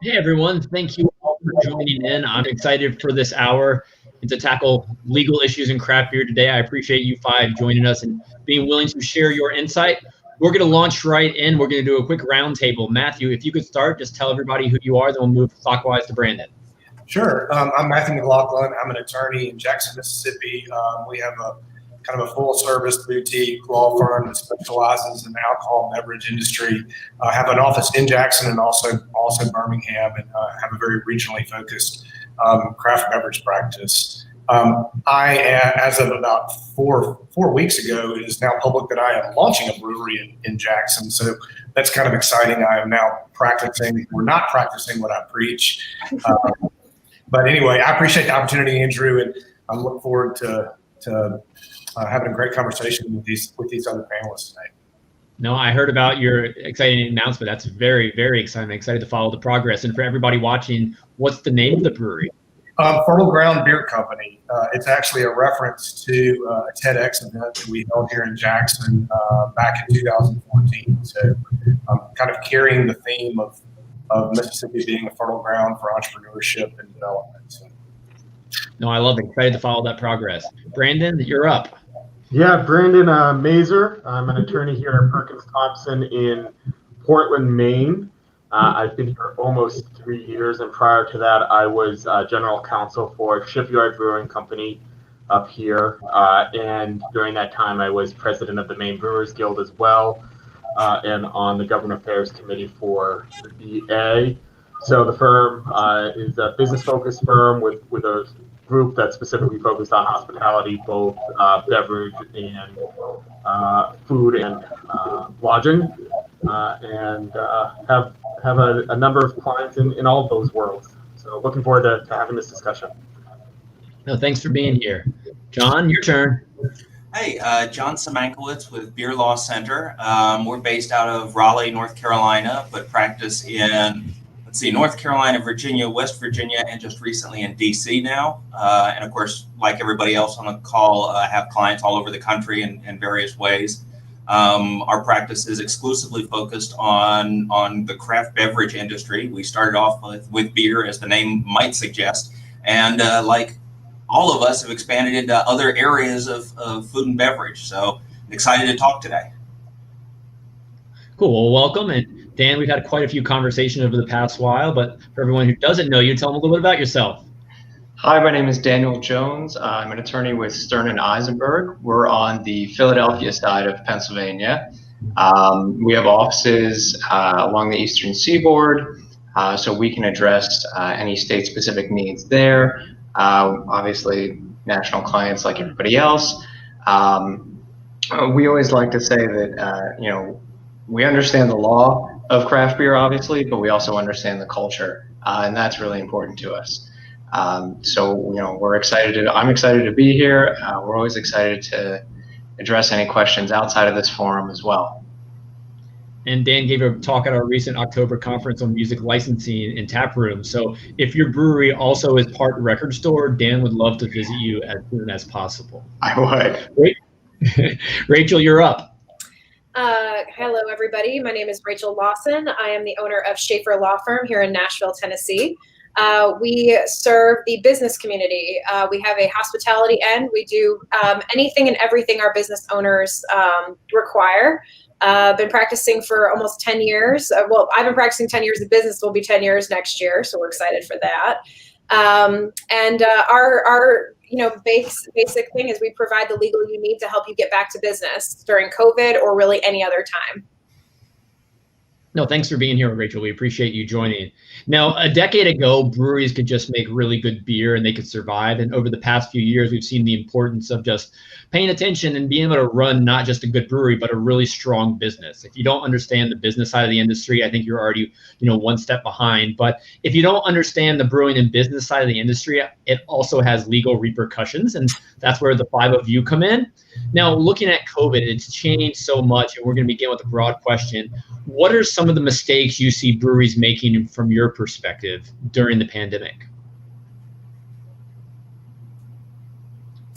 Hey everyone, thank you all for joining in. I'm excited for this hour and to tackle legal issues in craft beer today. I appreciate you five joining us and being willing to share your insight. We're going to launch right in. We're going to do a quick roundtable. Matthew, if you could start, just tell everybody who you are, then we'll move clockwise to Brandon. Sure. I'm Matthew McLaughlin. I'm an attorney in Jackson, Mississippi. We have a kind of a full-service boutique law firm that specializes in the alcohol and beverage industry. I have an office in Jackson and also Birmingham, and have a very regionally focused craft beverage practice. As of about four weeks ago, it is now public that I am launching a brewery in Jackson. So that's kind of exciting. I am now practicing. We're not practicing what I preach. But anyway, I appreciate the opportunity, Andrew, and I look forward to having a great conversation with these other panelists today. No, I heard about your exciting announcement. That's very, very exciting. I'm excited to follow the progress. And for everybody watching, what's the name of the brewery? Fertile Ground Beer Company. It's actually a reference to a TEDx event that we held here in Jackson back in 2014. So kind of carrying the theme of Mississippi being a fertile ground for entrepreneurship and development. So. No, I love it. Excited to follow that progress. Brandon, you're up. Yeah, Brandon Mazer. I'm an attorney here at Perkins Thompson in Portland, Maine. I've been here almost 3 years, and prior to that, I was general counsel for Shipyard Brewing Company up here. And during that time, I was president of the Maine Brewers Guild as well, and on the Government Affairs Committee for the BA. So the firm is a business-focused firm with a group that's specifically focused on hospitality, both beverage and food and lodging, and have a number of clients in all of those worlds. So looking forward to having this discussion. No, thanks for being here. John, your turn. Hey, John Szymankiewicz with Beer Law Center. We're based out of Raleigh, North Carolina, but practice in North Carolina, Virginia, West Virginia, and just recently in DC now. And of course, like everybody else on the call, have clients all over the country in various ways. Our practice is exclusively focused on the craft beverage industry. We started off with beer, as the name might suggest, and like all of us have expanded into other areas of food and beverage. So excited to talk today. Cool. Well, welcome. And Dan, we've had quite a few conversations over the past while, but for everyone who doesn't know you, tell them a little bit about yourself. Hi, my name is Daniel Jones. I'm an attorney with Stern and Eisenberg. We're on the Philadelphia side of Pennsylvania. We have offices along the Eastern Seaboard, so we can address any state-specific needs there. Obviously, national clients like everybody else. We always like to say that, we understand the law of craft beer, obviously, but we also understand the culture, and that's really important to us. So we're excited I'm excited to be here. We're always excited to address any questions outside of this forum as well. And Dan gave a talk at our recent October conference on music licensing in tap room. So if your brewery also is part record store, Dan would love to visit you as soon as possible. I would. Rachel, you're up. Hello, everybody. My name is Rachel Lawson. I am the owner of Schaffer Law Firm here in Nashville, Tennessee. We serve the business community. We have a hospitality end. We do anything and everything our business owners require. Been practicing for almost 10 years. Well, I've been practicing 10 years. The business will be 10 years next year, so we're excited for that. Our basic thing is we provide the legal you need to help you get back to business during COVID or really any other time. No, thanks for being here, Rachel. We appreciate you joining. Now, a decade ago, breweries could just make really good beer and they could survive. And over the past few years, we've seen the importance of just paying attention and being able to run not just a good brewery, but a really strong business. If you don't understand the business side of the industry, I think you're already, one step behind. But if you don't understand the brewing and business side of the industry, it also has legal repercussions. And that's where the 5 of you come in. Now, looking at COVID, it's changed so much, and we're going to begin with a broad question. What are some of the mistakes you see breweries making from your perspective during the pandemic?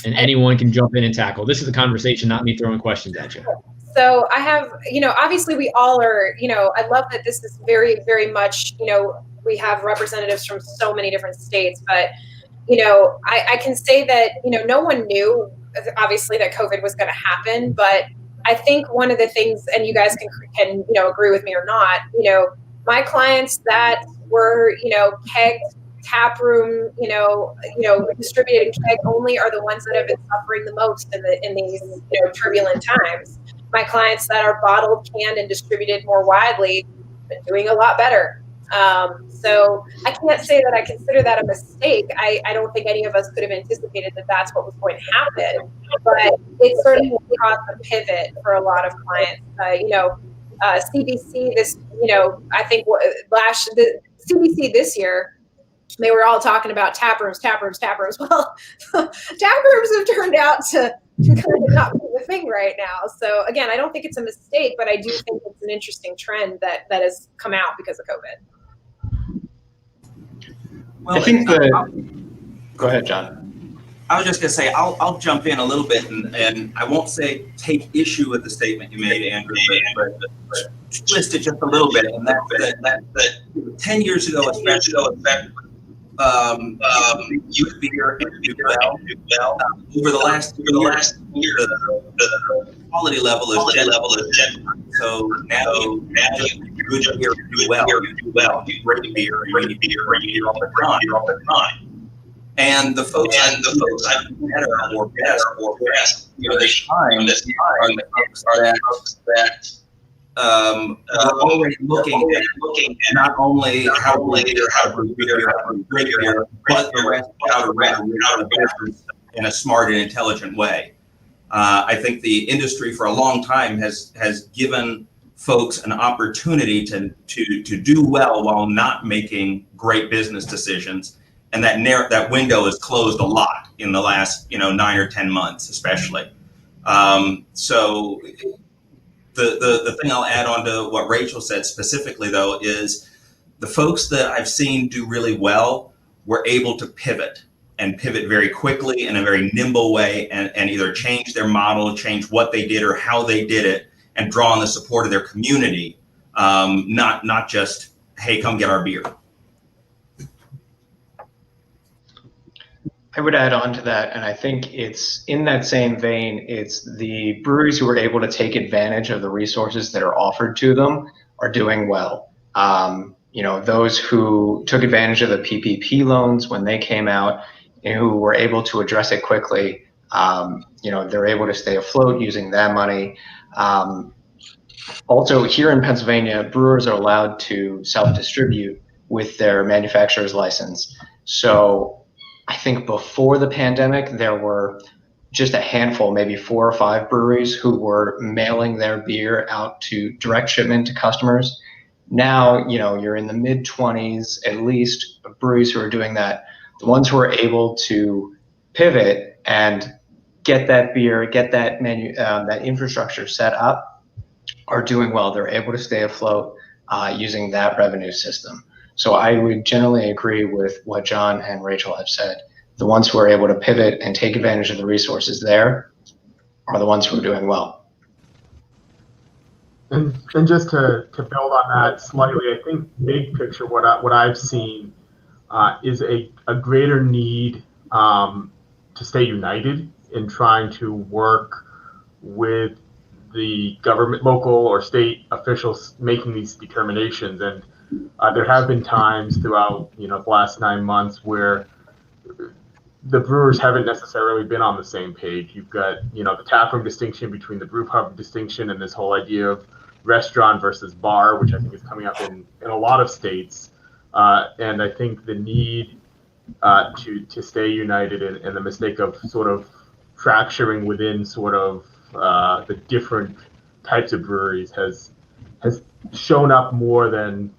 And anyone can jump in and tackle. This is a conversation, not me throwing questions at you. So I have, obviously we all are, I love that this is very, very much, we have representatives from so many different states, but, I can say that, no one knew, obviously, that COVID was going to happen, but I think one of the things, and you guys can agree with me or not, my clients that were, keg, tap room, distributed keg only are the ones that have been suffering the most in these turbulent times. My clients that are bottled, canned, and distributed more widely have been doing a lot better. So I can't say that I consider that a mistake. I don't think any of us could have anticipated that that's what was going to happen, but it certainly caused a pivot for a lot of clients. CBC this, I think the CBC this year, they were all talking about tap rooms. Well, tap rooms have turned out to kind of not be the thing right now. So again, I don't think it's a mistake, but I do think it's an interesting trend that has come out because of COVID. Well, I think go ahead, John. I was just going to say, I'll jump in a little bit, and I won't say take issue with the statement you made, Andrew, but twist it just a little bit. And that 10 years ago, especially, youth beer do well. Over the last year, the quality level is generally. So now good beer do well. You do well. You great beer. You need beer all the time. And the folks I've met are more best. This time are the folks that are already looking at not only how to brew beer, how to drink beer, but the rest of how to run a business in a smart and intelligent way. I think the industry for a long time has given folks an opportunity to do well while not making great business decisions, and that window is closed a lot in the last 9 or 10 months, especially. So the thing I'll add on to what Rachel said specifically, though, is the folks that I've seen do really well were able to pivot very quickly in a very nimble way, and either change their model, change what they did or how they did it, and draw on the support of their community, not just, hey, come get our beer. I would add on to that, and I think it's in that same vein, it's the breweries who are able to take advantage of the resources that are offered to them are doing well. Those who took advantage of the PPP loans when they came out and who were able to address it quickly, they're able to stay afloat using that money. Also, here in Pennsylvania, brewers are allowed to self-distribute with their manufacturer's license. So I think before the pandemic, there were just a handful, maybe 4 or 5 breweries who were mailing their beer out to direct shipment to customers. Now, you're in the mid-20s, at least, of breweries who are doing that. The ones who are able to pivot and get that beer, get that that infrastructure set up are doing well. They're able to stay afloat using that revenue system. So I would generally agree with what John and Rachel have said. The ones who are able to pivot and take advantage of the resources there are the ones who are doing well. And just to build on that slightly, I think big picture, what I've seen is a greater need to stay united in trying to work with the government, local or state officials making these determinations. And there have been times throughout the last 9 months where the brewers haven't necessarily been on the same page. You've got the taproom distinction between the brew pub distinction and this whole idea of restaurant versus bar, which I think is coming up in a lot of states. And I think the need to stay united and the mistake of sort of fracturing within sort of the different types of breweries has shown up more than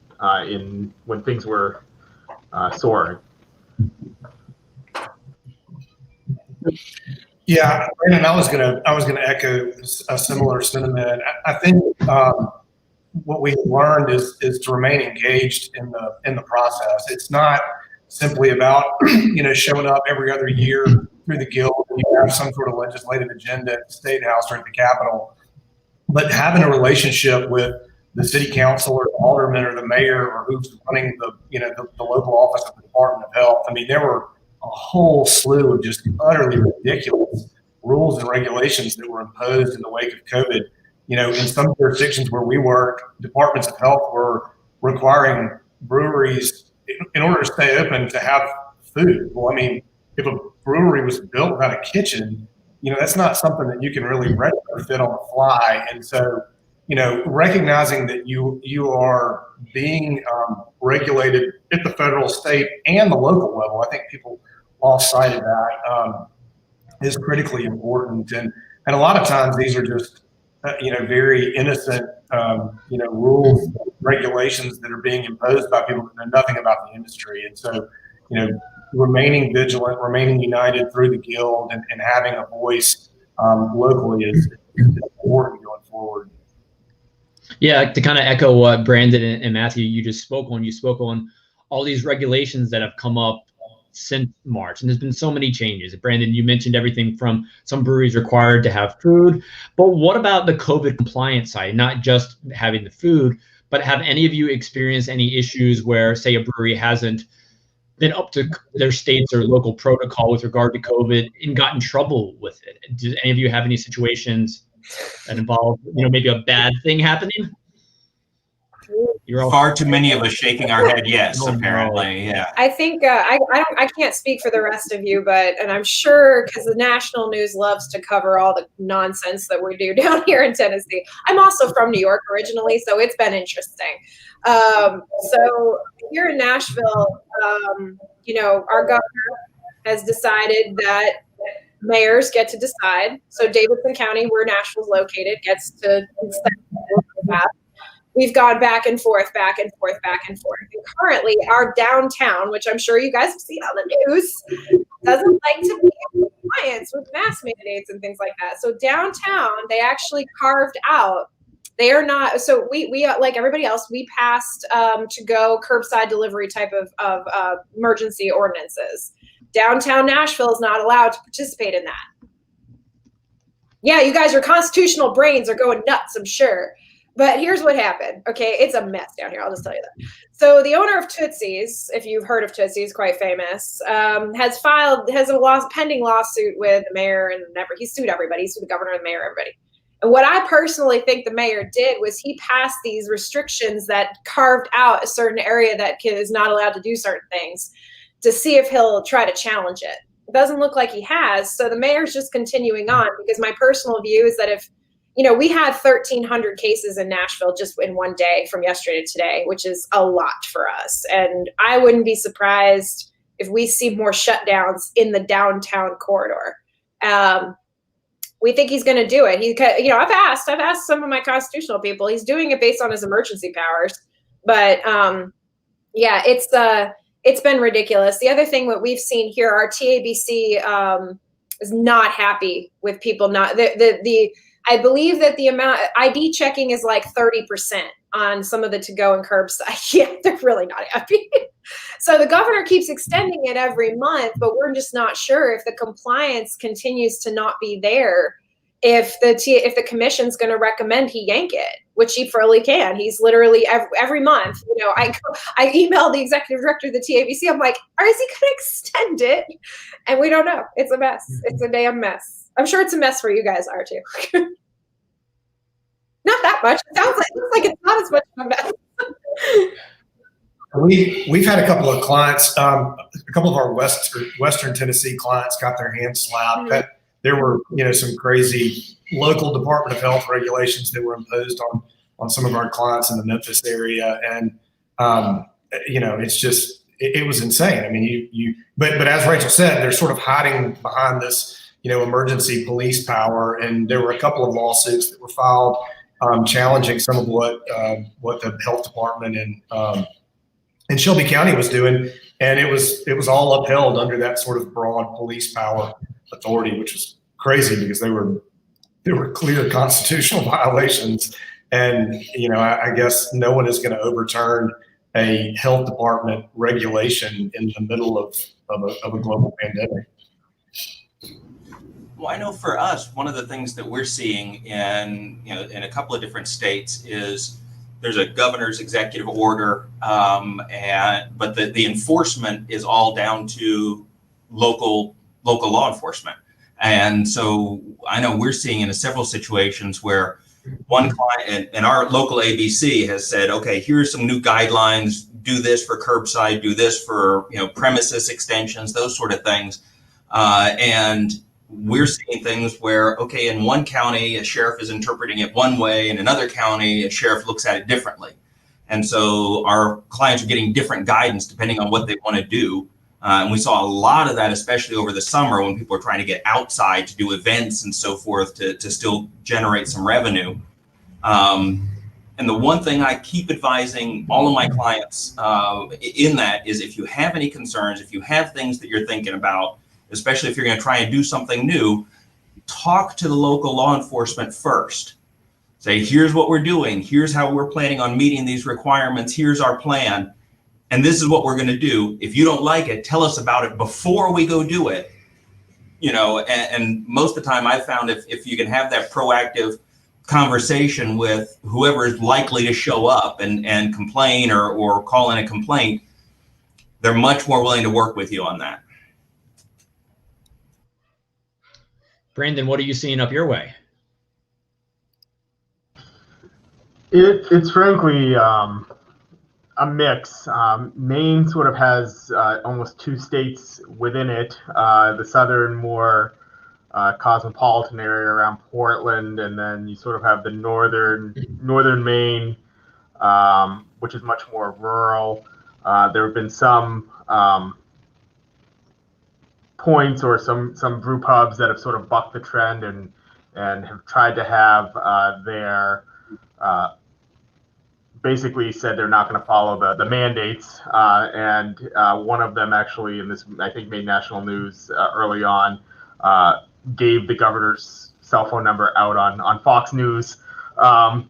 in when things were soaring. Yeah, Brandon, I was gonna echo a similar sentiment. I think what we've learned is to remain engaged in the process. It's not simply about showing up every other year through the guild and you have some sort of legislative agenda at the State House or at the Capitol, but having a relationship with the city council or the alderman or the mayor or who's running the local office of the Department of Health. I mean, there were a whole slew of just utterly ridiculous rules and regulations that were imposed in the wake of COVID. In some jurisdictions where we work, departments of health were requiring breweries, in order to stay open, to have food. Well, I mean, if a brewery was built without a kitchen, that's not something that you can really retrofit on the fly. And so, recognizing that you are being regulated at the federal, state, and the local level, I think people lost sight of that, is critically important. And a lot of times these are just, very innocent, rules, regulations that are being imposed by people that know nothing about the industry. And so, remaining vigilant, remaining united through the guild, and having a voice locally is important going forward. Yeah, to kind of echo what Brandon and Matthew you spoke on all these regulations that have come up since March, and there's been so many changes. Brandon, you mentioned everything from some breweries required to have food, but what about the COVID compliance side? Not just having the food, but have any of you experienced any issues where, say, a brewery hasn't been up to their state's or local protocol with regard to COVID and got in trouble with it? Do any of you have any situations that involve, maybe a bad thing happening? You're all far too many of us shaking our head. Yes, apparently. Yeah. I think I can't speak for the rest of you, and I'm sure because the national news loves to cover all the nonsense that we do down here in Tennessee. I'm also from New York originally, so it's been interesting. So here in Nashville, our governor has decided that mayors get to decide. So Davidson County, where Nashville's located, gets to decide. We've gone back and forth, back and forth, back and forth. And currently, our downtown, which I'm sure you guys have seen on the news, doesn't like to be in compliance with mask mandates and things like that. So downtown, they actually carved out. They are not. So we like everybody else, we passed to go curbside delivery type of emergency ordinances. Downtown Nashville is not allowed to participate in that. Yeah, you guys, your constitutional brains are going nuts, I'm sure. But here's what happened. Okay, it's a mess down here. I'll just tell you that. So the owner of Tootsie's, if you've heard of Tootsie's, quite famous, has a pending lawsuit with the mayor and he sued everybody. He sued the governor and the mayor, everybody. And what I personally think the mayor did was he passed these restrictions that carved out a certain area that is not allowed to do certain things to see if he'll try to challenge it. It doesn't look like he has. So the mayor's just continuing on, because my personal view is that if we had 1,300 cases in Nashville just in one day from yesterday to today, which is a lot for us. And I wouldn't be surprised if we see more shutdowns in the downtown corridor. We think he's going to do it. I've asked some of my constitutional people. He's doing it based on his emergency powers. But it's been ridiculous. The other thing that we've seen here, our TABC is not happy with people not I believe that the amount ID checking is like 30% on some of the to-go and curbside. Yeah, they're really not happy. So the governor keeps extending it every month, but we're just not sure if the compliance continues to not be there. If the commission's going to recommend he yank it, which he fully can. He's literally every month. I emailed the executive director of the TABC. I'm like, is he going to extend it? And we don't know. It's a mess. It's a damn mess. I'm sure it's a mess for you guys are too. Not that much. It looks like it's not as much of a mess. We've had a couple of clients, a couple of our Western Tennessee clients got their hands slapped. Mm-hmm. There were, some crazy local Department of Health regulations that were imposed on some of our clients in the Memphis area. And it's just, it was insane. I mean, but as Rachel said, they're sort of hiding behind this, emergency police power. And there were a couple of lawsuits that were filed challenging some of what the health department in Shelby County was doing. And it was all upheld under that sort of broad police power authority, which was crazy because there were clear constitutional violations. And, I guess no one is going to overturn a health department regulation in the middle of a global pandemic. Well, I know for us, one of the things that we're seeing in a couple of different states is there's a governor's executive order, but the enforcement is all down to local law enforcement. And so I know we're seeing in several situations where one client and our local ABC has said, okay, here's some new guidelines, do this for curbside, do this for, premises extensions, those sort of things. And we're seeing things where, okay, in one county, a sheriff is interpreting it one way, in another county, a sheriff looks at it differently. And so our clients are getting different guidance depending on what they want to do. And we saw a lot of that, especially over the summer when people are trying to get outside to do events and so forth to still generate some revenue. And the one thing I keep advising all of my clients in that is if you have any concerns, if you have things that you're thinking about, especially if you're going to try and do something new, talk to the local law enforcement first. Say, here's what we're doing. Here's how we're planning on meeting these requirements. Here's our plan. And this is what we're going to do. If you don't like it, tell us about it before we go do it. And most of the time I've found if you can have that proactive conversation with whoever is likely to show up and complain or call in a complaint, they're much more willing to work with you on that. Brandon, what are you seeing up your way? It's frankly a mix. Maine sort of has almost two states within it. The southern, more cosmopolitan area around Portland, and then you sort of have the northern Maine, which is much more rural. There have been some points or some brew pubs that have sort of bucked the trend and have tried to have their basically said they're not going to follow the mandates. And one of them actually, in this, I think, made national news early on, gave the governor's cell phone number out on Fox News.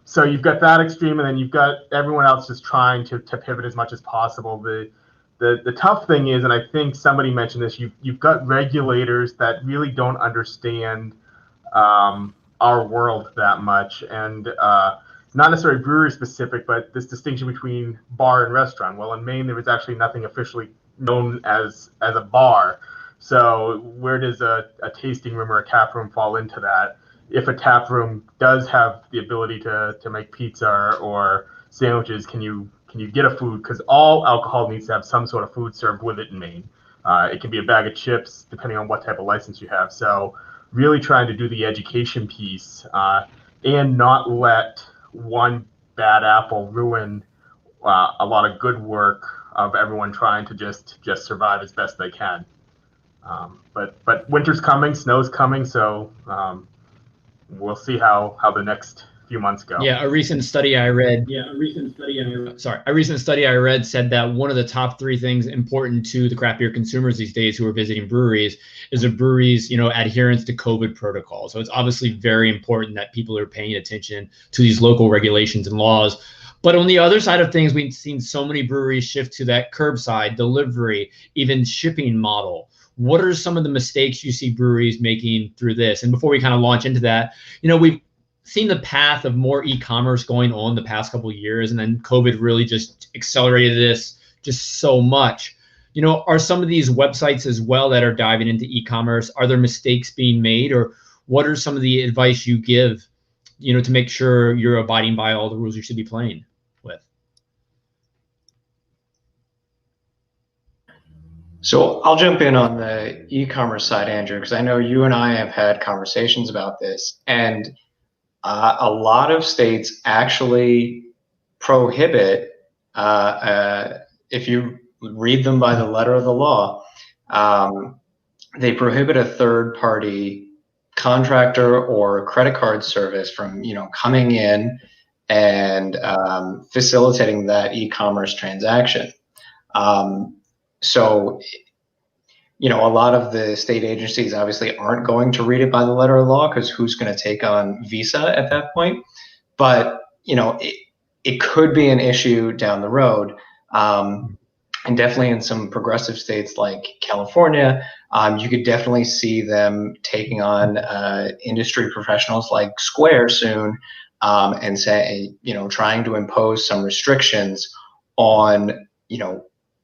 So you've got that extreme, and then you've got everyone else just trying to pivot as much as possible. The tough thing is, and I think somebody mentioned this, you've got regulators that really don't understand our world that much, and not necessarily brewery specific, but this distinction between bar and restaurant. Well, in Maine, there was actually nothing officially known as a bar. So where does a tasting room or a tap room fall into that? If a tap room does have the ability to make pizza or sandwiches, can you get a food? Because all alcohol needs to have some sort of food served with it in Maine. It can be a bag of chips, depending on what type of license you have. So really trying to do the education piece and not let one bad apple ruin a lot of good work of everyone trying to just survive as best they can. But winter's coming, snow's coming, so we'll see how the next few months go. Yeah, a recent study I read said that one of the top three things important to the craft beer consumers these days who are visiting breweries is a brewery's, adherence to COVID protocol. So it's obviously very important that people are paying attention to these local regulations and laws. But on the other side of things, we've seen so many breweries shift to that curbside delivery, even shipping model. What are some of the mistakes you see breweries making through this? And before we kind of launch into that, we've seen the path of more e-commerce going on the past couple of years, and then COVID really just accelerated this just so much. Are some of these websites as well that are diving into e-commerce, are there mistakes being made, or what are some of the advice you give, to make sure you're abiding by all the rules you should be playing with? So I'll jump in on the e-commerce side, Andrew, because I know you and I have had conversations about this, and a lot of states actually prohibit if you read them by the letter of the law, they prohibit a third-party contractor or credit card service from, coming in and facilitating that e-commerce transaction. So, a lot of the state agencies obviously aren't going to read it by the letter of law, because who's going to take on Visa at that point? But, it could be an issue down the road. And definitely in some progressive states like California, you could definitely see them taking on industry professionals like Square soon, and trying to impose some restrictions on,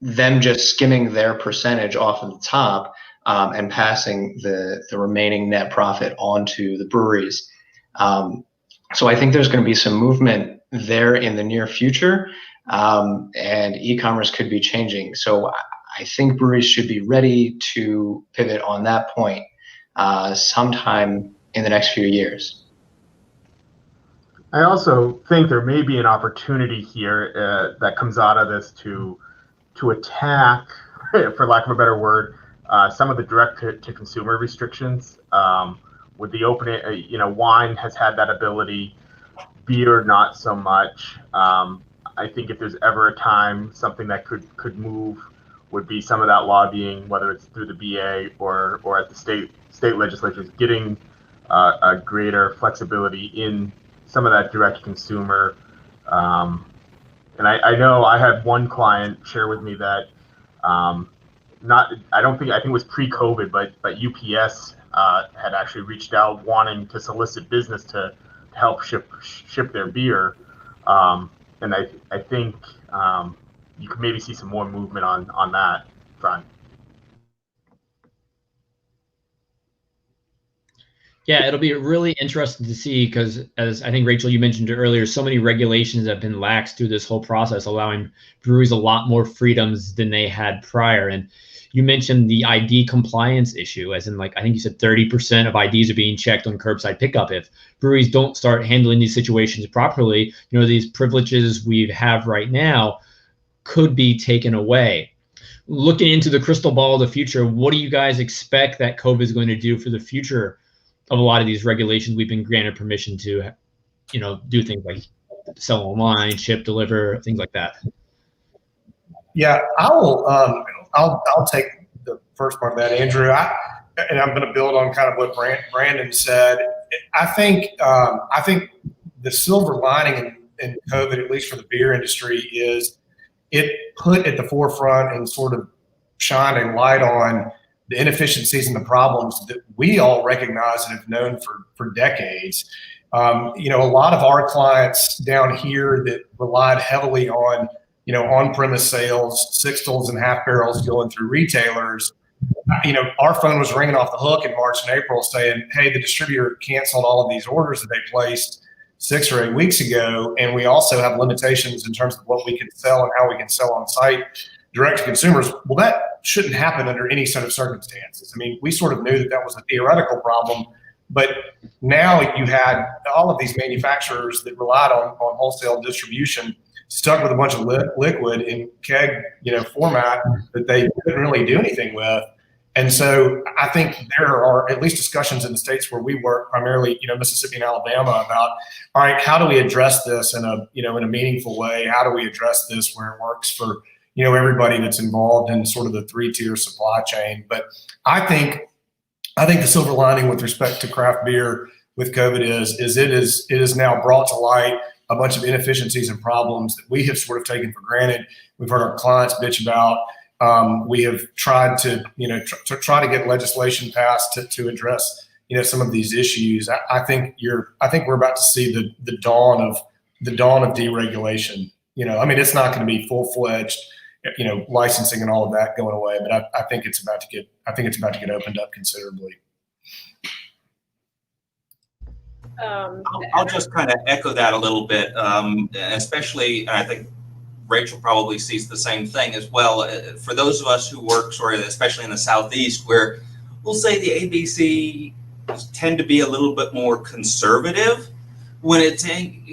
them just skimming their percentage off of the top, and passing the remaining net profit onto the breweries. So I think there's going to be some movement there in the near future, and e-commerce could be changing. So I think breweries should be ready to pivot on that point sometime in the next few years. I also think there may be an opportunity here that comes out of this to attack, for lack of a better word, some of the direct-to-consumer restrictions. With the opening, wine has had that ability, beer not so much. I think if there's ever a time something that could move would be some of that lobbying, whether it's through the BA or at the state legislatures, getting a greater flexibility in some of that direct consumer. And I know I had one client share with me that I think it was pre-COVID, but UPS had actually reached out wanting to solicit business to help ship their beer. And I think you could maybe see some more movement on that front. Yeah, it'll be really interesting to see, because as I think, Rachel, you mentioned earlier, so many regulations have been laxed through this whole process, allowing breweries a lot more freedoms than they had prior. And you mentioned the ID compliance issue, as in, I think you said 30% of IDs are being checked on curbside pickup. If breweries don't start handling these situations properly, these privileges we have right now could be taken away. Looking into the crystal ball of the future, what do you guys expect that COVID is going to do for the future of a lot of these regulations? We've been granted permission to, do things like sell online, ship, deliver, things like that. Yeah, I'll take the first part of that, Andrew. And I'm going to build on kind of what Brandon said. I think the silver lining in COVID, at least for the beer industry, is it put at the forefront and sort of shined a light on the inefficiencies and the problems that we all recognize and have known for decades. A lot of our clients down here that relied heavily on, on-premise sales, sixtels and half barrels going through retailers, our phone was ringing off the hook in March and April saying, hey, the distributor canceled all of these orders that they placed 6 or 8 weeks ago. And we also have limitations in terms of what we can sell and how we can sell on site direct to consumers. Well, that shouldn't happen under any set of circumstances. I mean, we sort of knew that was a theoretical problem, but now you had all of these manufacturers that relied on wholesale distribution stuck with a bunch of liquid in keg, format that they couldn't really do anything with. And so I think there are at least discussions in the states where we work, primarily, Mississippi and Alabama, about, all right, how do we address this in a meaningful way? How do we address this where it works for, everybody that's involved in sort of the 3-tier supply chain? But I think the silver lining with respect to craft beer with COVID is it is now brought to light a bunch of inefficiencies and problems that we have sort of taken for granted. We've heard our clients bitch about. We have tried to, try to get legislation passed to address, some of these issues. I think we're about to see the dawn of deregulation. It's not going to be full-fledged, licensing and all of that going away, but I think it's about to get opened up considerably. I'll just kind of echo that a little bit, especially, and I think Rachel probably sees the same thing as well. For those of us who work especially in the Southeast, where we'll say the ABC tend to be a little bit more conservative when it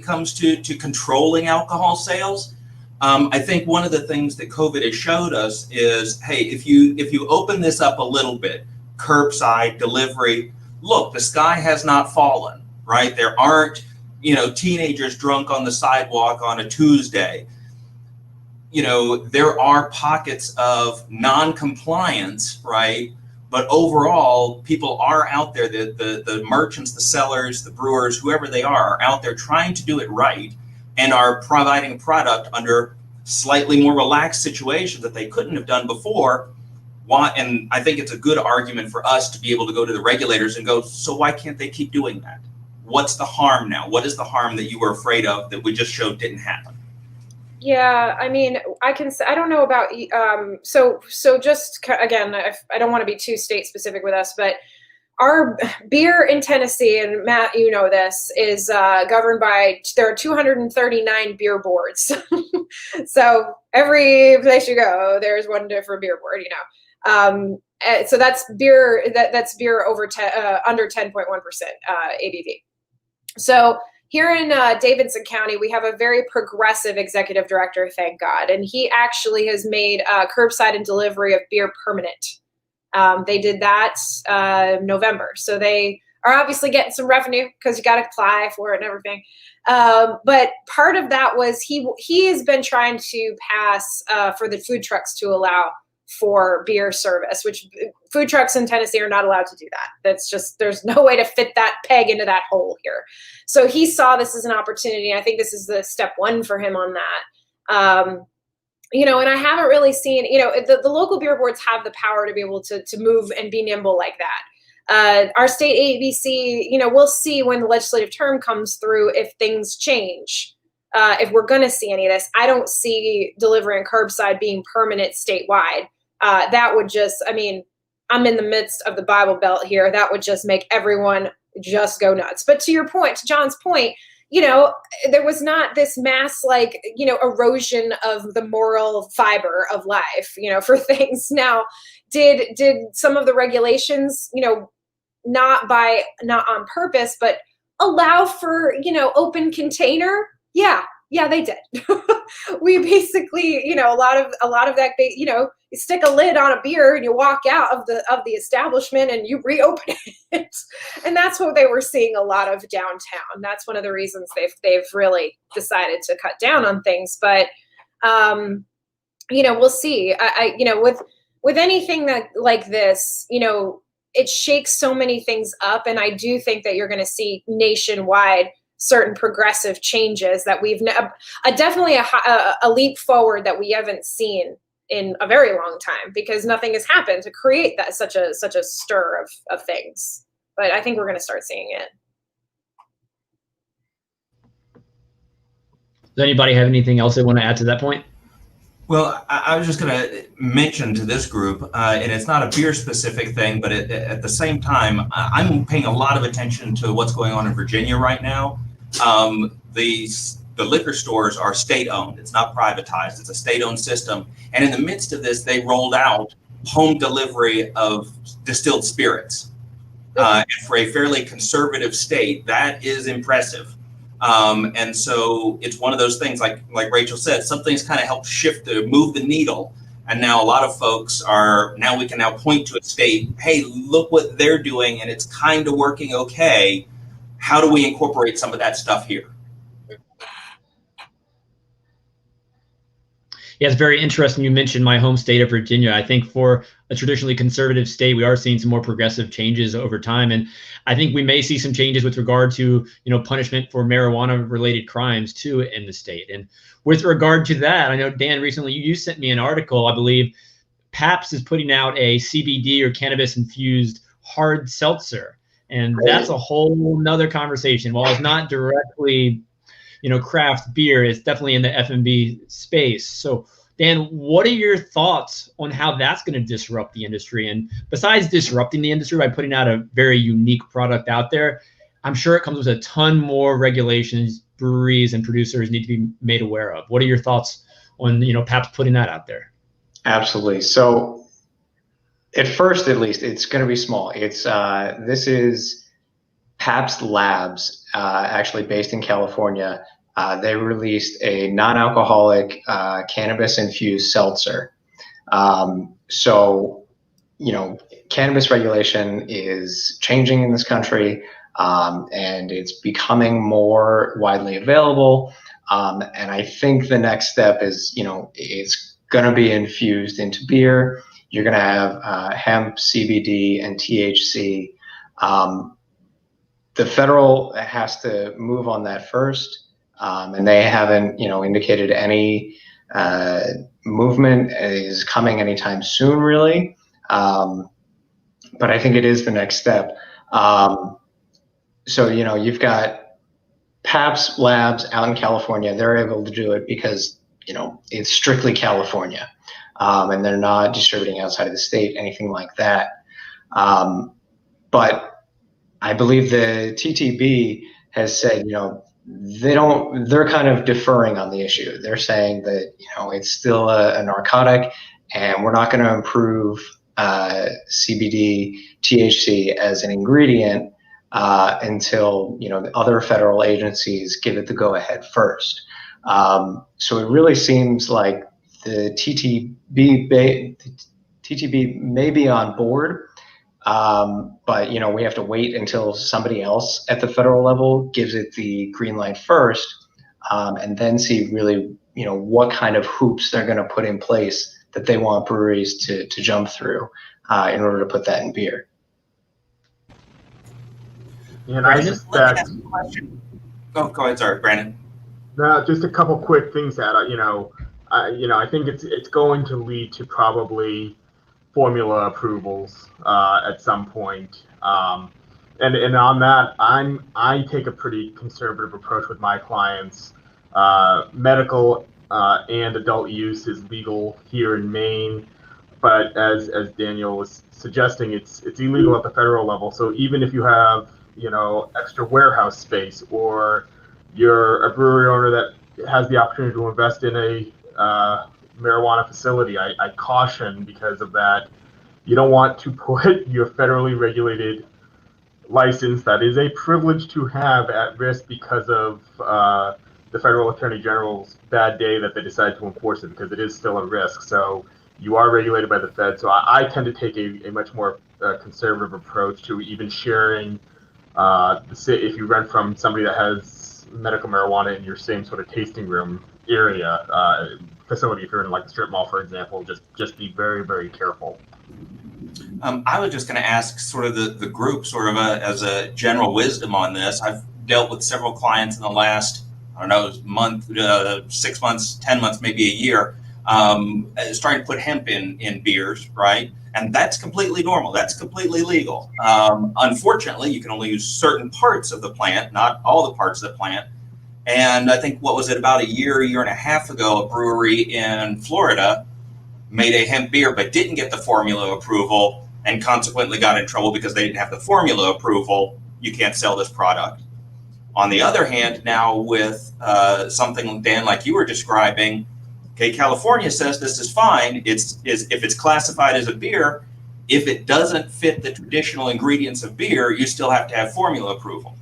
comes to controlling alcohol sales. I think one of the things that COVID has showed us is, hey, if you open this up a little bit, curbside delivery, look, the sky has not fallen, right? There aren't, teenagers drunk on the sidewalk on a Tuesday. There are pockets of non-compliance, right? But overall, people are out there, the merchants, the sellers, the brewers, whoever they are out there trying to do it right and are providing a product under slightly more relaxed situations that they couldn't have done before. And I think it's a good argument for us to be able to go to the regulators and go, so why can't they keep doing that? What's the harm now? What is the harm that you were afraid of that we just showed didn't happen? Yeah, I mean, I don't know about, so just again, I don't want to be too state specific with us, but our beer in Tennessee, and Matt, you know this, is governed by, there are 239 beer boards. So every place you go, there's one different beer board, so that's beer, that's beer over under 10.1% ABV. So here in Davidson County, we have a very progressive executive director, thank God. And he actually has made curbside and delivery of beer permanent. They did that November. So they are obviously getting some revenue because you got to apply for it and everything. But part of that was he has been trying to pass for the food trucks to allow for beer service, which food trucks in Tennessee are not allowed to do that. That's just, there's no way to fit that peg into that hole here. So he saw this as an opportunity. I think this is the step one for him on that. And I haven't really seen, the local beer boards have the power to be able to move and be nimble like that. Our state ABC, we'll see when the legislative term comes through if things change. If we're going to see any of this, I don't see delivery and curbside being permanent statewide. That would just, I'm in the midst of the Bible Belt here. That would just make everyone just go nuts. But to your point, to John's point, there was not this mass, erosion of the moral fiber of life, for things. Now, did some of the regulations, not on purpose, but allow for, open container? Yeah, they did. We basically, a lot of that, you stick a lid on a beer and you walk out of the establishment and you reopen it. And that's what they were seeing a lot of downtown. That's one of the reasons they've really decided to cut down on things. But, we'll see. With anything that like this, it shakes so many things up. And I do think that you're going to see nationwide certain progressive changes that we've definitely a leap forward that we haven't seen in a very long time, because nothing has happened to create that such a stir of things. But I think we're going to start seeing it. Does anybody have anything else they want to add to that point? Well, I was just going to mention to this group, and it's not a beer specific thing, but at the same time, I'm paying a lot of attention to what's going on in Virginia right now. The liquor stores are state-owned. It's not privatized. It's a state-owned system. And in the midst of this, they rolled out home delivery of distilled spirits. And for a fairly conservative state, that is impressive. And so it's one of those things, like Rachel said, something's kind of helped move the needle. And now a lot of folks we can now point to a state, hey, look what they're doing, and it's kind of working okay. How do we incorporate some of that stuff here? Yeah, it's very interesting. You mentioned my home state of Virginia. I think for a traditionally conservative state, we are seeing some more progressive changes over time. And I think we may see some changes with regard to, punishment for marijuana related crimes too in the state. And with regard to that, I know, Dan, recently you sent me an article. I believe Pabst is putting out a CBD or cannabis infused hard seltzer. And that's a whole nother conversation. While it's not directly, craft beer, it's definitely in the F&B space. So, Dan, what are your thoughts on how that's going to disrupt the industry? And besides disrupting the industry by putting out a very unique product out there, I'm sure it comes with a ton more regulations breweries and producers need to be made aware of. What are your thoughts on, Pabst putting that out there? Absolutely. So at first, at least, it's going to be small. This is Pabst Labs, actually based in California. they released a non-alcoholic cannabis-infused seltzer. So, cannabis regulation is changing in this country, and it's becoming more widely available. And I think the next step is, it's going to be infused into beer. You're going to have hemp, CBD, and THC. The federal has to move on that first, and they haven't, indicated any movement is coming anytime soon, really. But I think it is the next step. So, you've got Pabst Labs out in California. They're able to do it because, it's strictly California, and they're not distributing outside of the state, anything like that. But I believe the TTB has said, they're kind of deferring on the issue. They're saying that, it's still a narcotic, and we're not going to improve CBD, THC as an ingredient until, the other federal agencies give it the go-ahead first. So it really seems like the TTB may be on board, but, we have to wait until somebody else at the federal level gives it the green light first, and then see really, what kind of hoops they're going to put in place that they want breweries to jump through in order to put that in beer. And I suspect. Go ahead, sorry, Brandon. No, just a couple quick things that I think it's going to lead to probably formula approvals at some point. And on that, I take a pretty conservative approach with my clients. Medical and adult use is legal here in Maine, but as Daniel was suggesting, it's illegal at the federal level. So even if you have extra warehouse space, or you're a brewery owner that has the opportunity to invest in a marijuana facility, I caution because of that. You don't want to put your federally regulated license that is a privilege to have at risk because of the federal attorney general's bad day that they decide to enforce it, because it is still a risk. So you are regulated by the Fed. So I tend to take a much more conservative approach to even sharing. If you rent from somebody that has medical marijuana in your same sort of tasting room area facility, if you're in like a strip mall, for example, just be very, very careful. I was just going to ask sort of the group sort of as a general wisdom on this. I've dealt with several clients in the last, month, 6 months, 10 months, maybe a year, is trying to put hemp in beers, right? And that's completely normal. That's completely legal. Unfortunately, you can only use certain parts of the plant, not all the parts of the plant. And I think, about a year and a half ago, a brewery in Florida made a hemp beer but didn't get the formula approval, and consequently got in trouble because they didn't have the formula approval. You can't sell this product. On the other hand, now with something, Dan, like you were describing, okay, California says this is fine. If it's classified as a beer, if it doesn't fit the traditional ingredients of beer, you still have to have formula approval.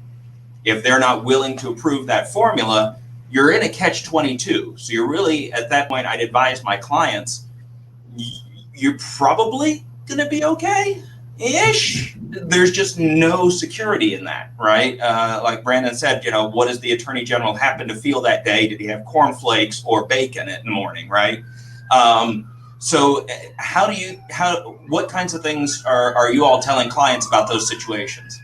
If they're not willing to approve that formula, you're in a catch-22. So you're really, at that point, I'd advise my clients, you're probably going to be okay-ish. There's just no security in that, right? Like Brandon said, what does the Attorney General happen to feel that day? Did he have cornflakes or bacon in the morning, right? So what kinds of things are you all telling clients about those situations?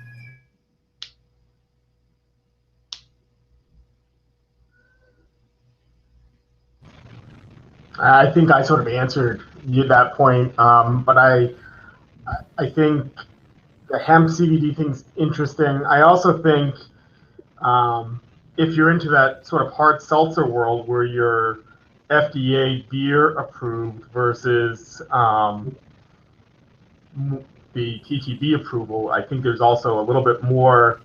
I think I sort of answered you that point, but I think the hemp CBD thing's interesting. I also think if you're into that sort of hard seltzer world where you're FDA beer approved versus the TTB approval, I think there's also a little bit more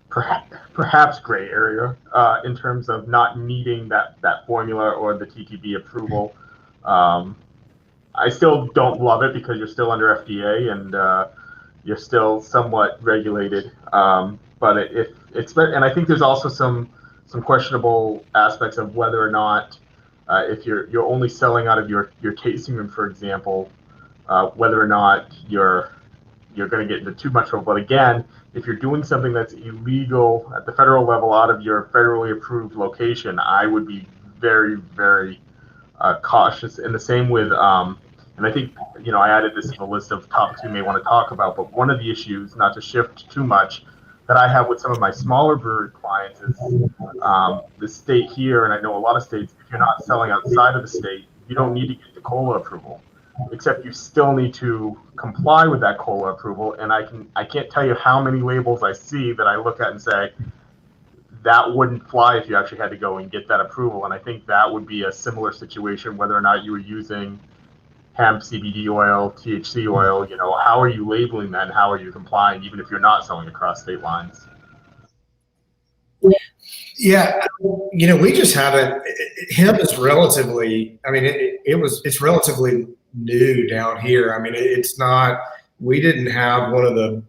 perhaps gray area in terms of not needing that formula or the TTB approval. I still don't love it because you're still under FDA and you're still somewhat regulated. But and I think there's also some some questionable aspects of whether or not if you're only selling out of your tasting room, for example, whether or not you're going to get into too much trouble. But again, if you're doing something that's illegal at the federal level out of your federally approved location, I would be very, very cautious. And the same with, and I think, I added this to the list of topics we may want to talk about, but one of the issues, not to shift too much, that I have with some of my smaller brewery clients is the state here, and I know a lot of states, if you're not selling outside of the state, you don't need to get the COLA approval, except you still need to comply with that COLA approval. And I can't tell you how many labels I see that I look at and say, that wouldn't fly if you actually had to go and get that approval. And I think that would be a similar situation, whether or not you were using hemp, CBD oil, THC oil, how are you labeling that and how are you complying, even if you're not selling across state lines? Yeah, we just haven't. Hemp is relatively. I mean, it's relatively new down here. I mean, it's not. We didn't have one of the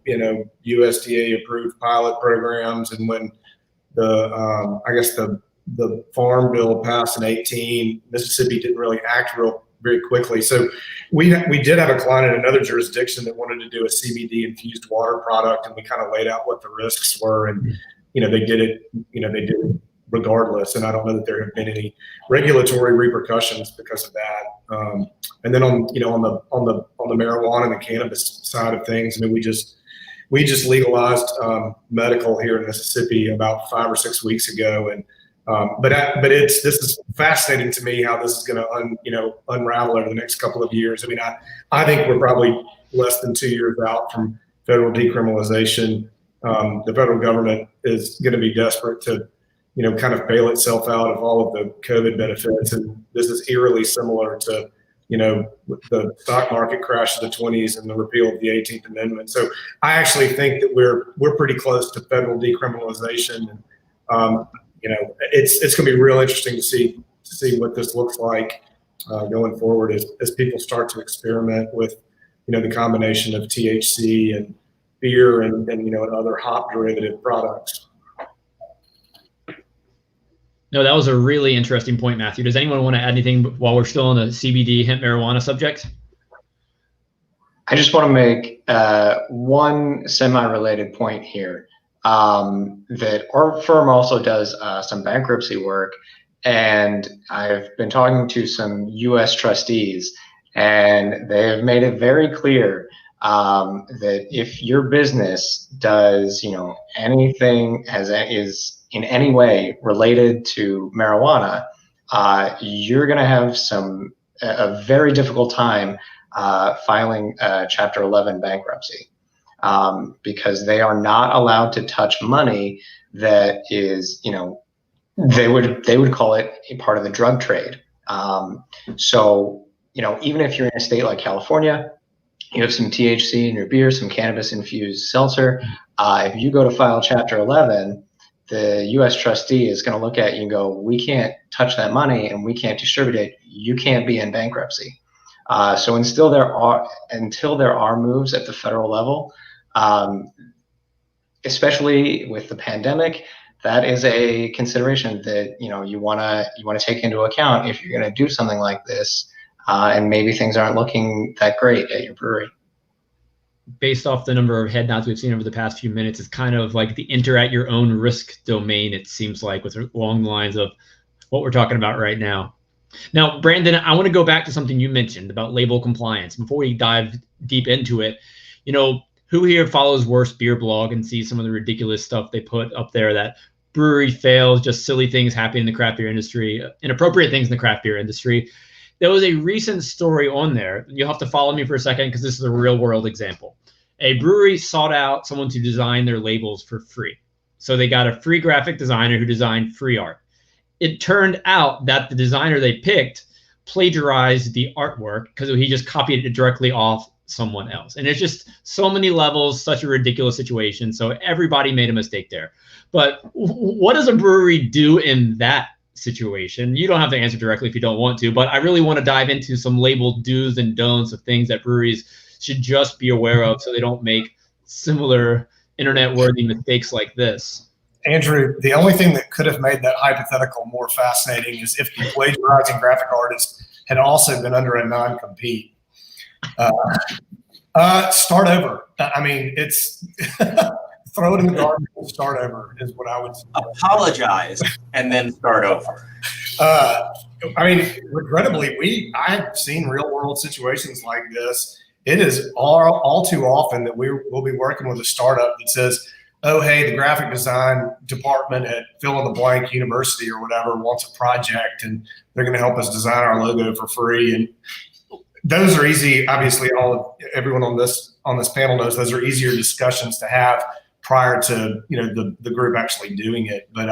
USDA approved pilot programs, and when I guess the farm bill passed in 2018, Mississippi didn't really act very quickly. So we did have a client in another jurisdiction that wanted to do a CBD infused water product, and we kind of laid out what the risks were, and they did it regardless. And I don't know that there have been any regulatory repercussions because of that. And then on the marijuana and the cannabis side of things, I mean, we just legalized medical here in Mississippi about 5 or 6 weeks ago, and this is fascinating to me how this is going to unravel over the next couple of years. I mean, I think we're probably less than 2 years out from federal decriminalization. The federal government is going to be desperate to kind of bail itself out of all of the COVID benefits, and this is eerily similar to the stock market crash of the 20s and the repeal of the 18th Amendment. So I actually think that we're pretty close to federal decriminalization, and it's going to be real interesting to see what this looks like going forward as people start to experiment with the combination of THC and beer and other hop derivative products. No, that was a really interesting point, Matthew. Does anyone want to add anything while we're still on the CBD hemp marijuana subject? I just want to make one semi-related point here. That our firm also does some bankruptcy work, and I've been talking to some U.S. trustees, and they have made it very clear that if your business does, anything is in any way related to marijuana, you're going to have a very difficult time filing Chapter 11 bankruptcy. Because they are not allowed to touch money that is, they would call it a part of the drug trade. So, even if you're in a state like California, you have some THC in your beer, some cannabis infused seltzer. If you go to file Chapter 11, the U.S. trustee is going to look at you and go, we can't touch that money and we can't distribute it. You can't be in bankruptcy. So until there are moves at the federal level, especially with the pandemic, that is a consideration that you want to take into account if you're going to do something like this, and maybe things aren't looking that great at your brewery. Based off the number of head nods we've seen over the past few minutes, it's kind of like the enter at your own risk domain, it seems like, along the lines of what we're talking about right now. Now, Brandon, I want to go back to something you mentioned about label compliance. Before we dive deep into it, who here follows Worst Beer Blog and sees some of the ridiculous stuff they put up there, that brewery fails, just silly things happening in the craft beer industry, inappropriate things in the craft beer industry. There was a recent story on there. You'll have to follow me for a second because this is a real world example. A brewery sought out someone to design their labels for free. So they got a free graphic designer who designed free art. It turned out that the designer they picked plagiarized the artwork because he just copied it directly off someone else. And it's just so many levels, such a ridiculous situation. So everybody made a mistake there. But what does a brewery do in that situation? You don't have to answer directly if you don't want to, but I really want to dive into some labeled do's and don'ts of things that breweries should just be aware of so they don't make similar internet-worthy mistakes like this. Andrew, the only thing that could have made that hypothetical more fascinating is if the plagiarizing graphic artist had also been under a non-compete. Start over. I mean, it's throw it in the garbage and start over is what I would say. Apologize and then start over. I mean, regrettably, I have seen real world situations like this. It is all too often that we'll be working with a startup that says, oh, hey, the graphic design department at fill in the blank university or whatever wants a project and they're going to help us design our logo for free. And those are easy. Obviously, everyone on this panel knows those are easier discussions to have prior to the group actually doing it. But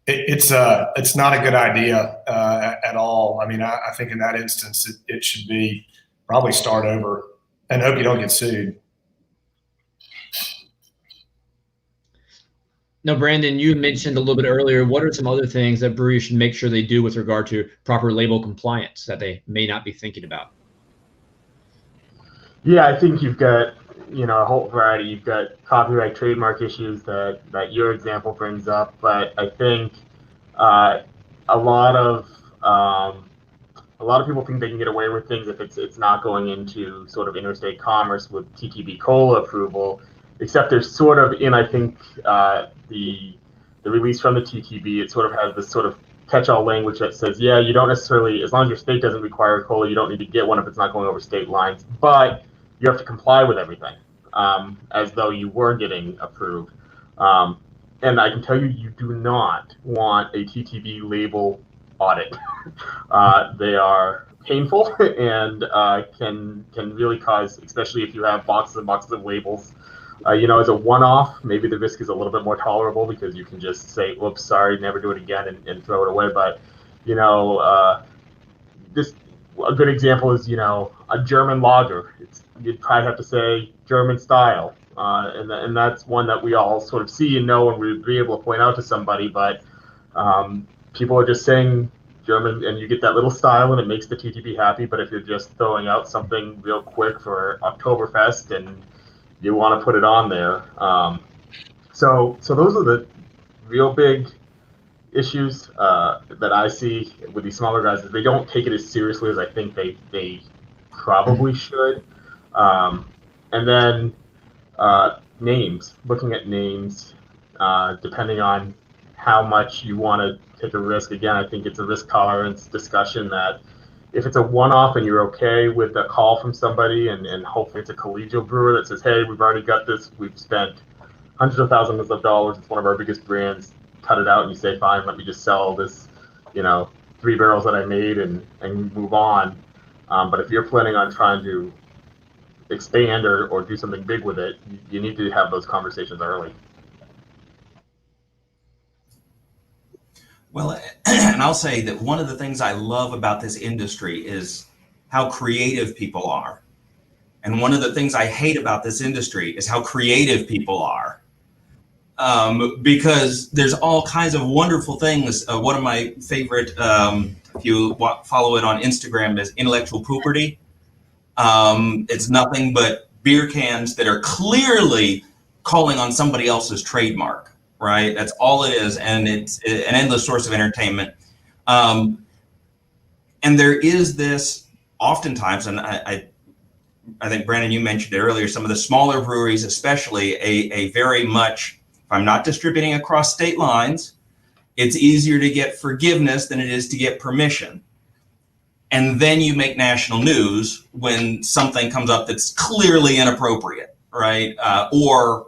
it's not a good idea at all. I mean, I think in that instance, it should be probably start over and hope you don't get sued. Now, Brandon, you mentioned a little bit earlier, what are some other things that breweries should make sure they do with regard to proper label compliance that they may not be thinking about? Yeah, I think you've got, a whole variety. You've got copyright trademark issues that your example brings up, but I think a lot of people think they can get away with things if it's not going into sort of interstate commerce with TTB COLA approval, except there's sort of I think the release from the TTB, it sort of has this sort of catch-all language that says, yeah, you don't necessarily, as long as your state doesn't require a COLA, you don't need to get one if it's not going over state lines, but you have to comply with everything as though you were getting approved. And I can tell you do not want a TTB label audit. They are painful and can really cause, especially if you have boxes and boxes of labels. As a one-off, maybe the risk is a little bit more tolerable because you can just say, "Whoops, sorry, never do it again," and throw it away. But this a good example is a German lager. You'd probably have to say German style, and that's one that we all sort of see and know, and we'd be able to point out to somebody. But people are just saying German, and you get that little style, and it makes the TTB happy. But if you're just throwing out something real quick for Oktoberfest and you want to put it on there. So those are the real big issues that I see with these smaller guys. Is they don't take it as seriously as I think they probably should. And then names, looking at names, depending on how much you want to take a risk. Again, I think it's a risk tolerance discussion that if it's a one-off and you're okay with a call from somebody and hopefully it's a collegial brewer that says, hey, we've already got this, we've spent hundreds of thousands of dollars, it's one of our biggest brands, cut it out, and you say, fine, let me just sell this, 3 barrels that I made and move on. But if you're planning on trying to expand or do something big with it, you need to have those conversations early. Well, and I'll say that one of the things I love about this industry is how creative people are. And one of the things I hate about this industry is how creative people are. Because there's all kinds of wonderful things. One of my favorite, if you follow it on Instagram, is intellectual property. It's nothing but beer cans that are clearly calling on somebody else's trademark. Right, that's all it is, and it's an endless source of entertainment. And there is this oftentimes, and I think Brandon, you mentioned it earlier. Some of the smaller breweries, especially, a very much, if I'm not distributing across state lines, it's easier to get forgiveness than it is to get permission. And then you make national news when something comes up that's clearly inappropriate, right? Or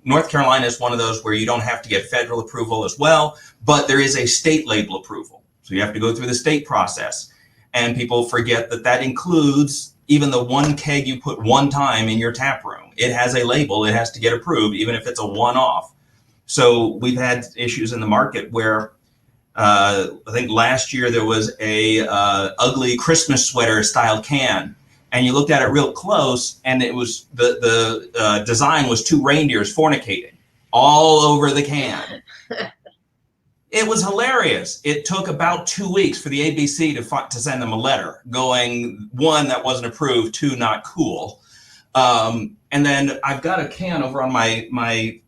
North Carolina is one of those where you don't have to get federal approval as well, but there is a state label approval. So you have to go through the state process. And people forget that includes even the one keg you put one time in your tap room. It has a label, it has to get approved, even if it's a one-off. So we've had issues in the market where I think last year there was a ugly Christmas sweater style can. And you looked at it real close, and it was the design was 2 reindeers fornicating all over the can. It was hilarious. It took about 2 weeks for the ABC to send them a letter going, 1, that wasn't approved, 2, not cool. And then I've got a can over on my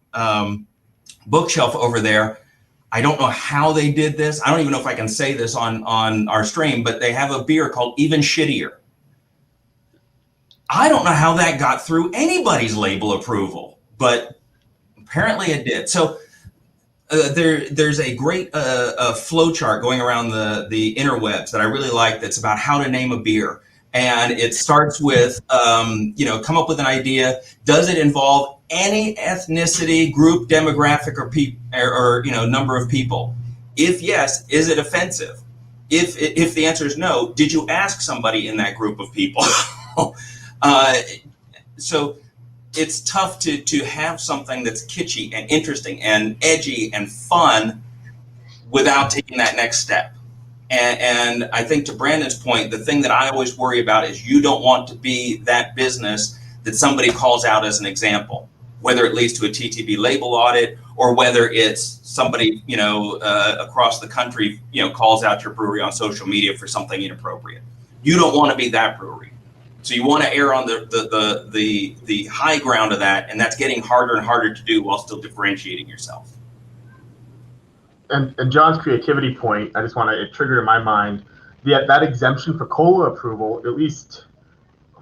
bookshelf over there. I don't know how they did this. I don't even know if I can say this on our stream, but they have a beer called Even Shittier. I don't know how that got through anybody's label approval, but apparently it did. So there's a great flow chart going around the interwebs that I really like that's about how to name a beer. And it starts with, come up with an idea. Does it involve any ethnicity, group, demographic, or number of people? If yes, is it offensive? If the answer is no, did you ask somebody in that group of people? So it's tough to have something that's kitschy and interesting and edgy and fun without taking that next step. And I think to Brandon's point, the thing that I always worry about is you don't want to be that business that somebody calls out as an example, whether it leads to a TTB label audit or whether it's somebody, across the country, calls out your brewery on social media for something inappropriate. You don't want to be that brewery. So you want to err on the high ground of that, and that's getting harder and harder to do while still differentiating yourself. And John's creativity point, I just want to trigger in my mind that exemption for COLA approval, at least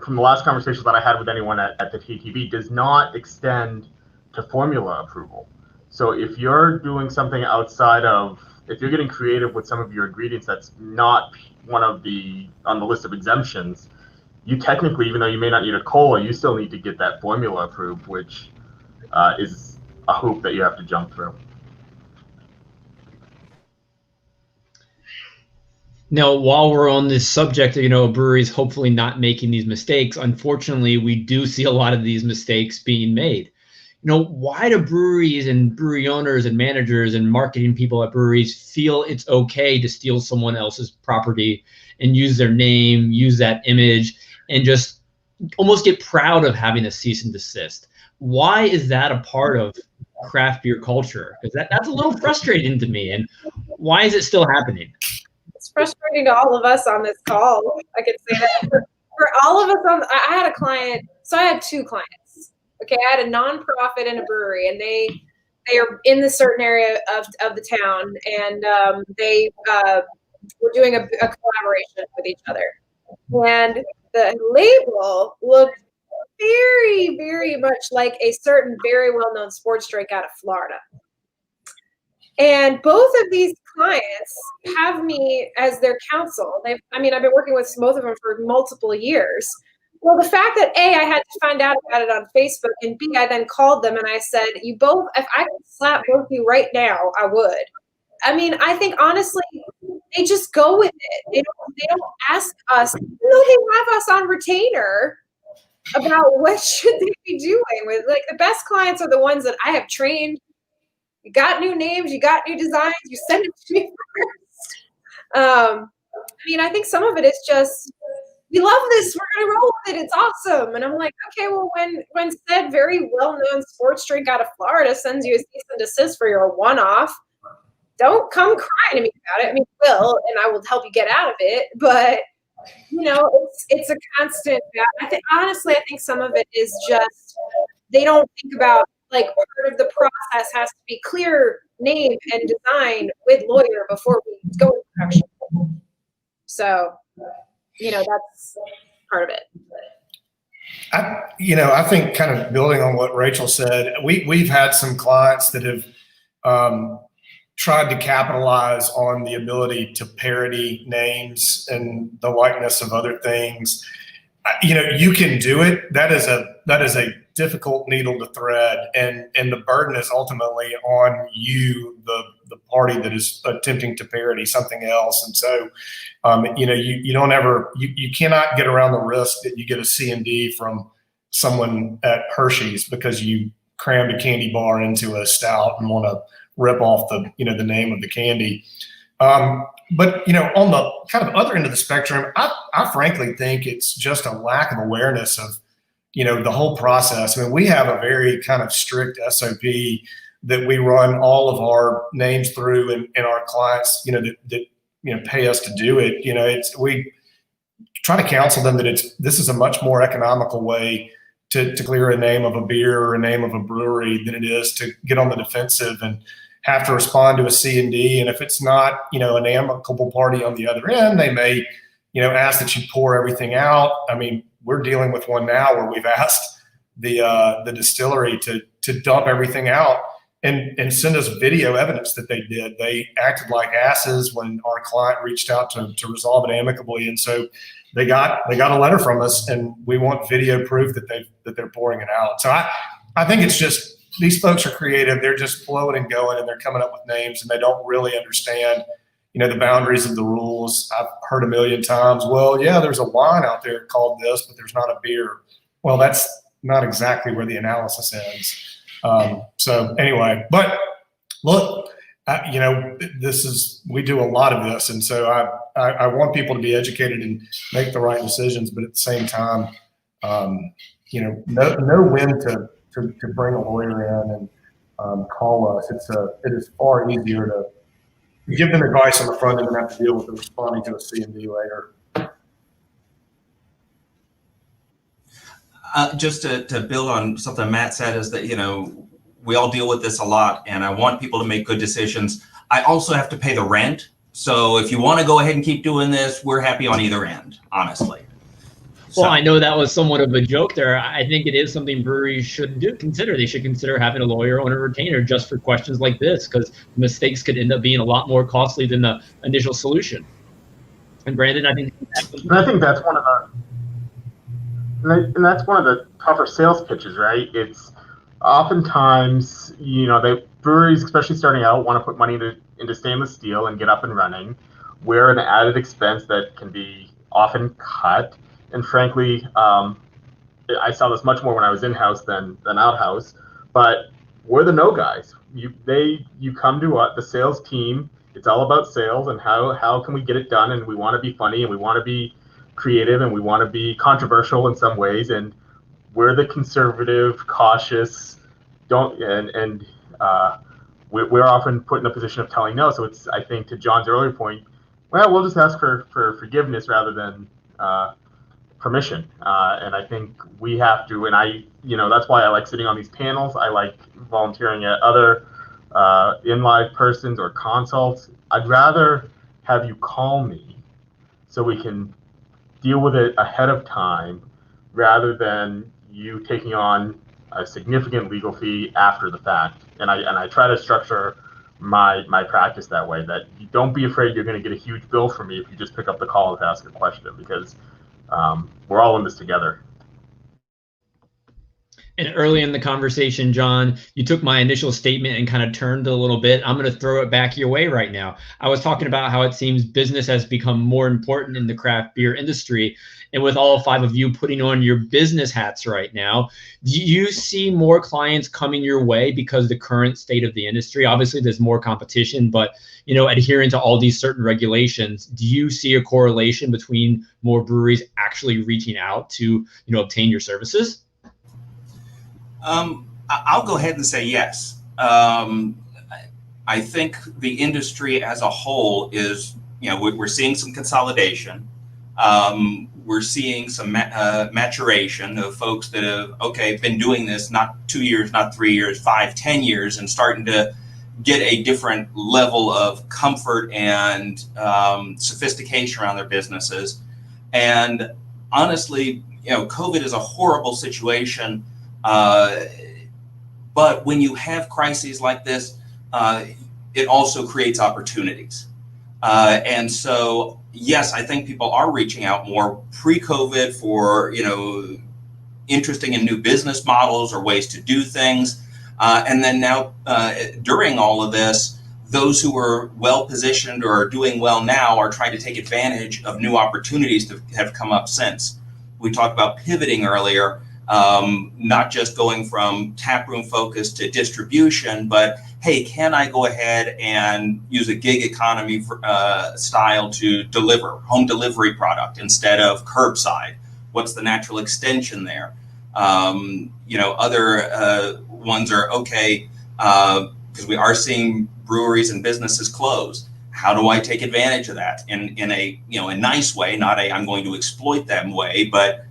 from the last conversation that I had with anyone at the TTB, does not extend to formula approval. So if you're doing something outside of, if you're getting creative with some of your ingredients that's not one of on the list of exemptions, you technically, even though you may not need a COLA, you still need to get that formula approved, which is a hoop that you have to jump through. Now, while we're on this subject, breweries hopefully not making these mistakes, unfortunately, we do see a lot of these mistakes being made. Why do breweries and brewery owners and managers and marketing people at breweries feel it's okay to steal someone else's property and use their name, use that image, and just almost get proud of having a cease and desist? Why is that a part of craft beer culture? Because that's a little frustrating to me. And why is it still happening? It's frustrating to all of us on this call. I could say that for all of us I had a client. So I had two clients. Okay. I had a nonprofit and a brewery, and they are in the certain area of the town. And they were doing a collaboration with each other. And the label looked very, very much like a certain very well-known sports drink out of Florida. And both of these clients have me as their counsel. I've been working with both of them for multiple years. Well, the fact that A, I had to find out about it on Facebook, and B, I then called them and I said, you both, if I could slap both of you right now, I would. I think honestly, they just go with it. They don't ask us, even though they have us on retainer, about what should they be doing with. Like, the best clients are the ones that I have trained. You got new names, you got new designs, you send it to me first. I think some of it is just, we love this, we're gonna roll with it, it's awesome. And I'm like, okay, well, when said very well-known sports drink out of Florida sends you a cease and desist for your one-off, don't come crying to me about it. Will, and I will help you get out of it. But it's a constant. I think some of it is just they don't think about, like, part of the process has to be clear name and design with lawyer before we go into production. So, that's part of it. I think, kind of building on what Rachel said, we've had some clients that have tried to capitalize on the ability to parody names and the likeness of other things. You can do it. That is a difficult needle to thread, and the burden is ultimately on you, the party that is attempting to parody something else. And so, you don't ever, you cannot get around the risk that you get a C&D from someone at Hershey's because you crammed a candy bar into a stout and want to rip off the name of the candy. But on the kind of other end of the spectrum, I frankly think it's just a lack of awareness of, the whole process. We have a very kind of strict SOP that we run all of our names through, and our clients, that pay us to do it. We try to counsel them that this is a much more economical way to clear a name of a beer or a name of a brewery than it is to get on the defensive and have to respond to a C&D. And if it's not, an amicable party on the other end, they may, ask that you pour everything out. I mean, we're dealing with one now where we've asked the distillery to dump everything out and send us video evidence that they did. They acted like asses when our client reached out to resolve it amicably. And so they got a letter from us, and we want video proof that they're pouring it out. So I think it's just, these folks are creative. They're just flowing and going, and they're coming up with names, and they don't really understand, the boundaries of the rules. I've heard a million times, well, yeah, there's a wine out there called this, but there's not a beer. Well, that's not exactly where the analysis ends. So anyway, but look, we do a lot of this. And so I want people to be educated and make the right decisions, but at the same time, know when to bring a lawyer in and call us. It is far easier to give them advice on the front end and have to deal with them responding to a C&D later. Just to build on something Matt said is that, we all deal with this a lot, and I want people to make good decisions. I also have to pay the rent. So if you want to go ahead and keep doing this, we're happy on either end, honestly. Well, I know that was somewhat of a joke there. I think it is something breweries should consider. They should consider having a lawyer on a retainer just for questions like this, because mistakes could end up being a lot more costly than the initial solution. And Brandon, I think that's one of the tougher sales pitches, right? It's oftentimes, breweries, especially starting out, want to put money into stainless steel and get up and running. We're an added expense that can be often cut. And frankly, I saw this much more when I was in-house than out-house, but we're the no guys. You come to us, the sales team, it's all about sales and how can we get it done, and we want to be funny and we want to be creative and we want to be controversial in some ways, and we're the conservative, cautious, we're often put in a position of telling no. So it's, I think, to John's earlier point, well, we'll just ask for forgiveness rather than permission. And I think we have to, and that's why I like sitting on these panels. I like volunteering at other in-live persons or consults. I'd rather have you call me so we can deal with it ahead of time rather than you taking on a significant legal fee after the fact. And I try to structure my practice that way, that you don't be afraid you're going to get a huge bill from me if you just pick up the call and ask a question, because we're all in this together. And early in the conversation, John, you took my initial statement and kind of turned a little bit. I'm going to throw it back your way right now. I was talking about how it seems business has become more important in the craft beer industry. And with all five of you putting on your business hats right now, do you see more clients coming your way because of the current state of the industry? Obviously, there's more competition, but adhering to all these certain regulations, do you see a correlation between more breweries actually reaching out to obtain your services? I'll go ahead and say yes. I think the industry as a whole is, we're seeing some consolidation. We're seeing some maturation of folks that have, been doing this not 2 years, not 3 years, 5, 10 years, and starting to get a different level of comfort and sophistication around their businesses. And honestly, COVID is a horrible situation. But when you have crises like this, it also creates opportunities. And so, yes, I think people are reaching out more pre-COVID for, interesting in new business models or ways to do things. And then now, during all of this, those who were well-positioned or are doing well now are trying to take advantage of new opportunities that have come up since. We talked about pivoting earlier. Not just going from taproom focus to distribution, but hey, can I go ahead and use a gig economy style to deliver home delivery product instead of curbside? What's the natural extension there? Other ones are okay, because we are seeing breweries and businesses close. How do I take advantage of that in a a nice way, not a I'm going to exploit them way, but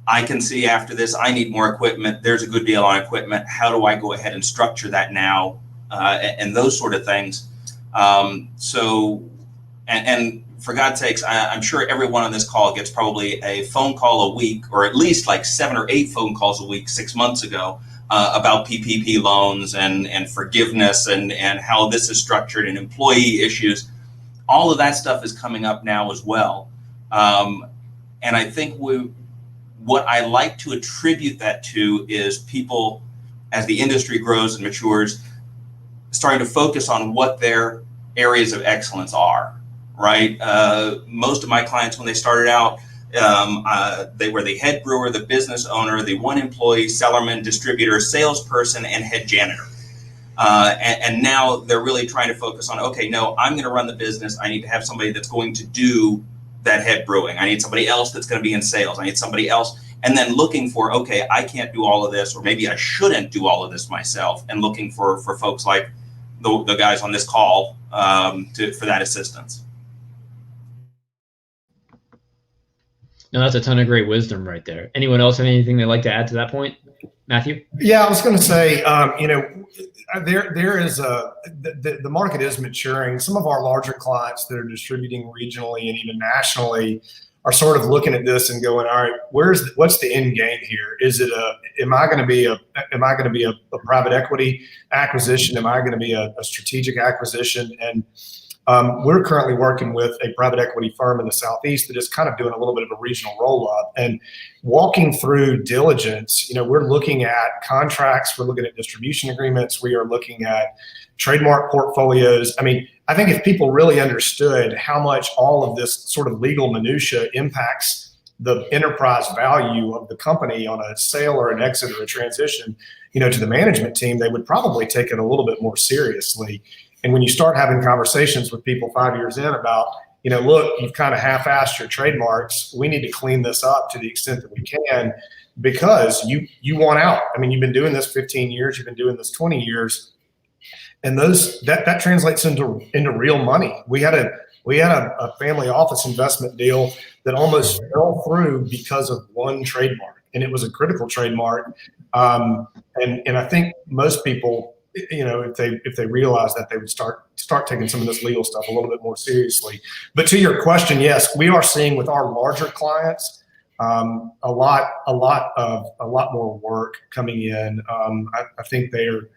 I can see after this, I need more equipment. There's a good deal on equipment. How do I go ahead and structure that now? And those sort of things. And for God's sakes, I'm sure everyone on this call gets probably a phone call a week, or at least like 7 or 8 phone calls a week 6 months ago about PPP loans and forgiveness and how this is structured and employee issues. All of that stuff is coming up now as well. And I think what I like to attribute that to is people, as the industry grows and matures, starting to focus on what their areas of excellence are, right? Most of my clients, when they started out, they were the head brewer, the business owner, the one employee, sellerman, distributor, salesperson, and head janitor. And now they're really trying to focus on, okay, no, I'm going to run the business. I need to have somebody that's going to do that head brewing. I need somebody else that's going to be in sales. I need somebody else. And then looking for, okay, I can't do all of this, or maybe I shouldn't do all of this myself, and looking for folks like the guys on this call for that assistance. No, that's a ton of great wisdom right there. Anyone else have anything they'd like to add to that point? Matthew? Yeah, I was going to say, there is the market is maturing. Some of our larger clients that are distributing regionally and even nationally are sort of looking at this and going, all right, what's the end game here? Is it am I going to be a private equity acquisition? Am I going to be a strategic acquisition? And we're currently working with a private equity firm in the Southeast that is kind of doing a little bit of a regional roll-up and walking through diligence. We're looking at contracts, we're looking at distribution agreements, we are looking at trademark portfolios. I mean, I think if people really understood how much all of this sort of legal minutia impacts the enterprise value of the company on a sale or an exit or a transition, to the management team, they would probably take it a little bit more seriously. And when you start having conversations with people 5 years in about, look, you've kind of half-assed your trademarks. We need to clean this up to the extent that we can, because you want out. I mean, you've been doing this 15 years, you've been doing this 20 years, and that translates into real money. We had a family office investment deal that almost fell through because of one trademark, and it was a critical trademark. And I think most people, if they realize that, they would start taking some of this legal stuff a little bit more seriously. But to your question, yes, we are seeing with our larger clients a lot more work coming in. I think they are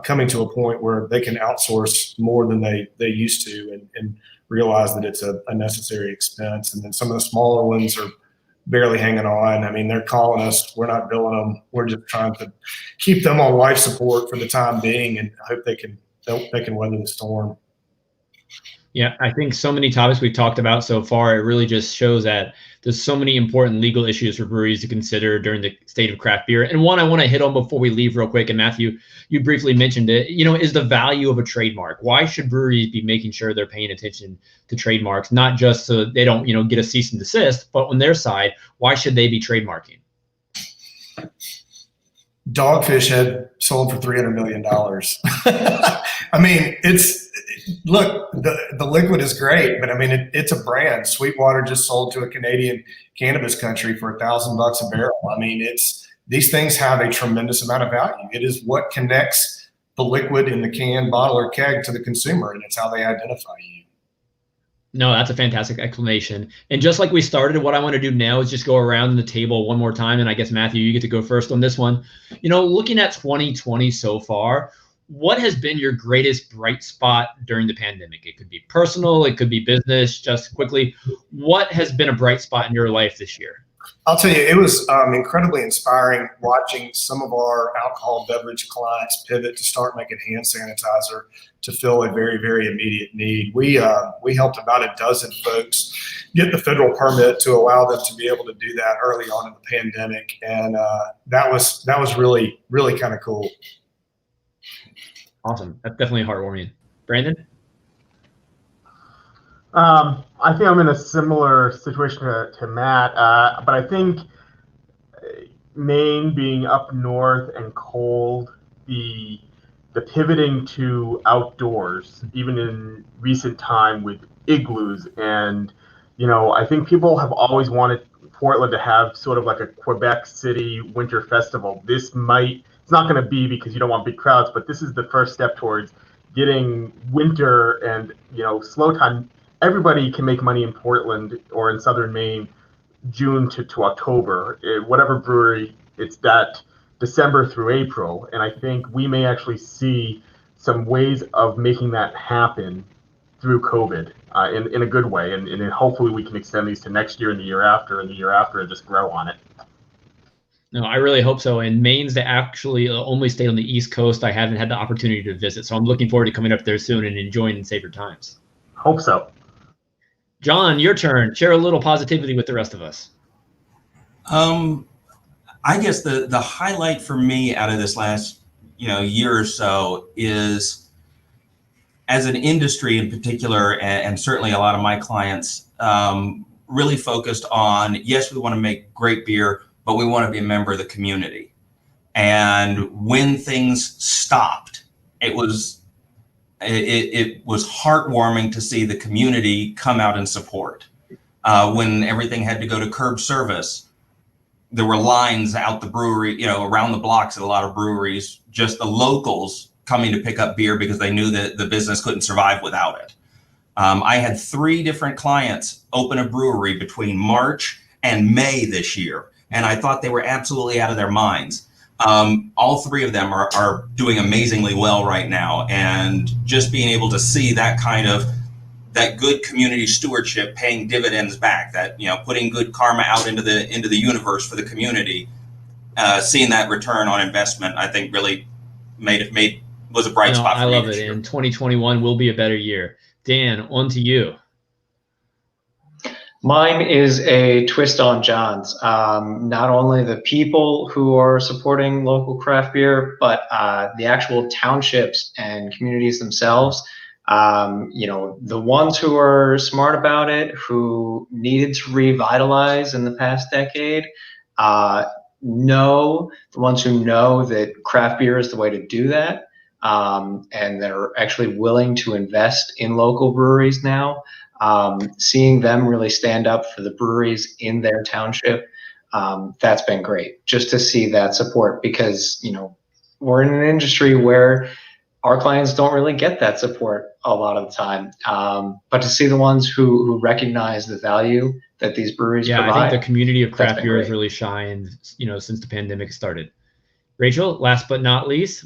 coming to a point where they can outsource more than they used to, and realize that it's a necessary expense. And then some of the smaller ones are barely hanging on. I mean, they're calling us. We're not billing them. We're just trying to keep them on life support for the time being, and hope they can weather the storm. Yeah, I think so many topics we've talked about so far, it really just shows that there's so many important legal issues for breweries to consider during the state of craft beer. And one I want to hit on before we leave real quick, and Matthew, you briefly mentioned it, is the value of a trademark. Why should breweries be making sure they're paying attention to trademarks, not just so they don't, get a cease and desist, but on their side, why should they be trademarking? Dogfish Head sold for $300 million. I mean, look, the liquid is great, but I mean, it's a brand. Sweetwater just sold to a Canadian cannabis country for $1,000 a barrel. I mean, these things have a tremendous amount of value. It is what connects the liquid in the can, bottle, or keg to the consumer, and it's how they identify you. No, that's a fantastic explanation. And just like we started, what I want to do now is just go around the table one more time. And I guess, Matthew, you get to go first on this one. Looking at 2020 so far, what has been your greatest bright spot during the pandemic? It could be personal, it could be business. Just quickly, what has been a bright spot in your life this year? I'll tell you, it was incredibly inspiring watching some of our alcohol beverage clients pivot to start making hand sanitizer to fill a very, very immediate need. We helped about a dozen folks get the federal permit to allow them to be able to do that early on in the pandemic, and that was really, really kind of cool. Awesome. That's definitely heartwarming. Brandon? I think I'm in a similar situation to Matt, but I think Maine being up north and cold, the pivoting to outdoors, even in recent time with igloos, and I think people have always wanted Portland to have sort of like a Quebec City winter festival. It's not going to be because you don't want big crowds, but this is the first step towards getting winter and, slow time. Everybody can make money in Portland or in southern Maine, June to October. Whatever brewery, it's that December through April. And I think we may actually see some ways of making that happen through COVID in a good way. And hopefully we can extend these to next year and the year after and just grow on it. No, I really hope so. And Maine's the actually only state on the East Coast I haven't had the opportunity to visit. So I'm looking forward to coming up there soon and enjoying safer times. Hope so. John, your turn. Share a little positivity with the rest of us. I guess the highlight for me out of this last year or so is, as an industry in particular, and certainly a lot of my clients, really focused on, yes, we want to make great beer, but we want to be a member of the community. And when things stopped, it was heartwarming to see the community come out and support. When everything had to go to curb service, there were lines out the brewery, around the blocks at a lot of breweries, just the locals coming to pick up beer because they knew that the business couldn't survive without it. I had 3 different clients open a brewery between March and May this year, and I thought they were absolutely out of their minds. All 3 of them are doing amazingly well right now, and just being able to see that good community stewardship paying dividends back, that putting good karma out into the universe for the community, seeing that return on investment, I think really was a bright spot for me. I love it. And 2021 will be a better year. Dan, on to you. Mine is a twist on John's. Not only the people who are supporting local craft beer, but the actual townships and communities themselves. The ones who are smart about it, who needed to revitalize in the past decade, the ones who know that craft beer is the way to do that, and they're actually willing to invest in local breweries now. Seeing them really stand up for the breweries in their township, that's been great just to see that support, because we're in an industry where our clients don't really get that support a lot of the time, but to see the ones who recognize the value that these breweries provide. I think the community of craft beer has really shined since the pandemic started. Rachel, last but not least,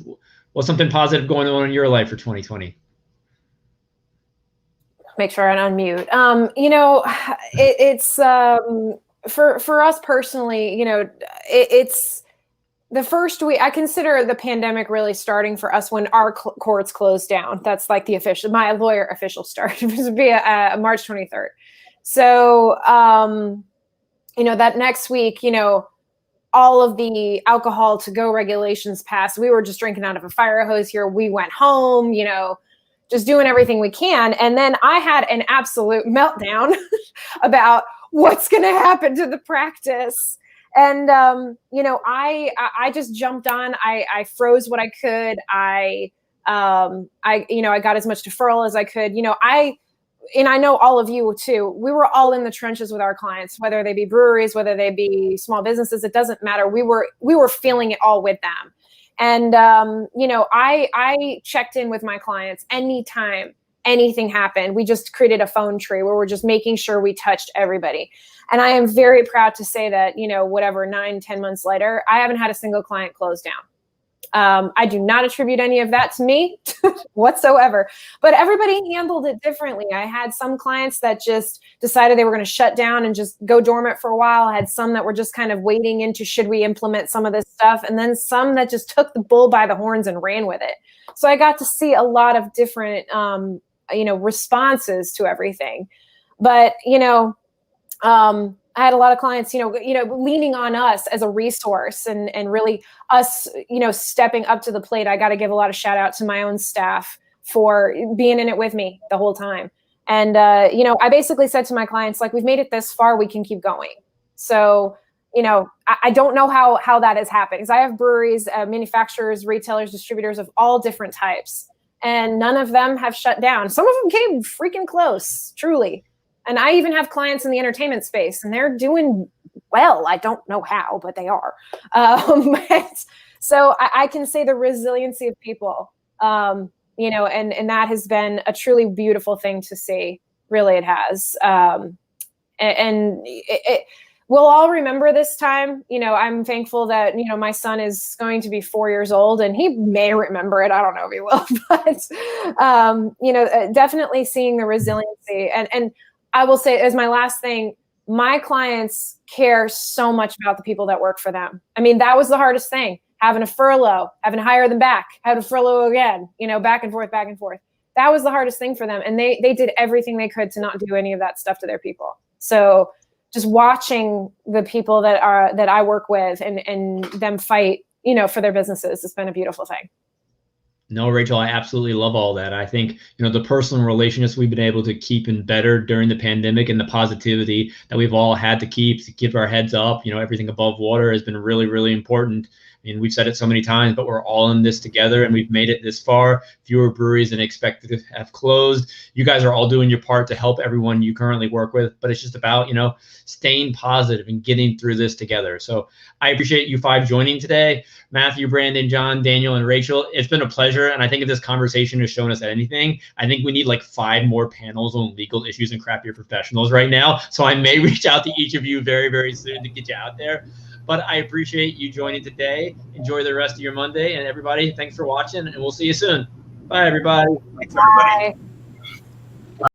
what's something positive going on in your life for 2020? Make sure I unmute. It's for us personally, it's the first week. I consider the pandemic really starting for us when our courts closed down. That's like my lawyer official start. It would be March 23rd. So, that next week, all of the alcohol to go regulations passed. We were just drinking out of a fire hose here. We went home, just doing everything we can. And then I had an absolute meltdown about what's going to happen to the practice. And, I just jumped on, I froze what I could. I got as much deferral as I could, and I know all of you too, we were all in the trenches with our clients, whether they be breweries, whether they be small businesses, it doesn't matter. We were feeling it all with them. And, I checked in with my clients anytime anything happened. We just created a phone tree where we're just making sure we touched everybody. And I am very proud to say that, 9-10 months later, I haven't had a single client close down. I do not attribute any of that to me whatsoever, but everybody handled it differently. I had some clients that just decided they were going to shut down and just go dormant for a while. I had some that were just kind of wading into, should we implement some of this stuff? And then some that just took the bull by the horns and ran with it. So I got to see a lot of different, responses to everything. But, I had a lot of clients, leaning on us as a resource and really us, stepping up to the plate. I got to give a lot of shout out to my own staff for being in it with me the whole time. And, I basically said to my clients, like, we've made it this far, we can keep going. So, I don't know how that has happened, because I have breweries, manufacturers, retailers, distributors of all different types, and none of them have shut down. Some of them came freaking close, truly. And I even have clients in the entertainment space, and they're doing well. I don't know how, but they are. So I can say the resiliency of people, you know, and that has been a truly beautiful thing to see. Really, it has. We'll all remember this time. You know, I'm thankful that, you know, my son is going to be 4 years old and he may remember it. I don't know if he will, but, you know, definitely seeing the resiliency. And I will say, as my last thing, my clients care so much about the people that work for them. I mean, that was the hardest thing, having a furlough, having to hire them back, having to furlough again, you know, back and forth, back and forth. That was the hardest thing for them. And they did everything they could to not do any of that stuff to their people. So just watching the people that I work with and them fight, you know, for their businesses, it's been a beautiful thing. No, Rachel, I absolutely love all that. I think, you know, the personal relationships we've been able to keep and better during the pandemic and the positivity that we've all had to keep our heads up, you know, everything above water has been really, really important. I mean, we've said it so many times, but we're all in this together and we've made it this far. Fewer breweries than expected to have closed. You guys are all doing your part to help everyone you currently work with, but it's just about, you know, staying positive and getting through this together. So I appreciate you 5 joining today. Matthew, Brandon, John, Daniel, and Rachel. It's been a pleasure. And I think if this conversation has shown us anything, I think we need like 5 more panels on legal issues and craft beer professionals right now. So I may reach out to each of you very, very soon to get you out there. But I appreciate you joining today. Enjoy the rest of your Monday. And everybody, thanks for watching, and we'll see you soon. Bye, everybody. Thanks, everybody. Bye.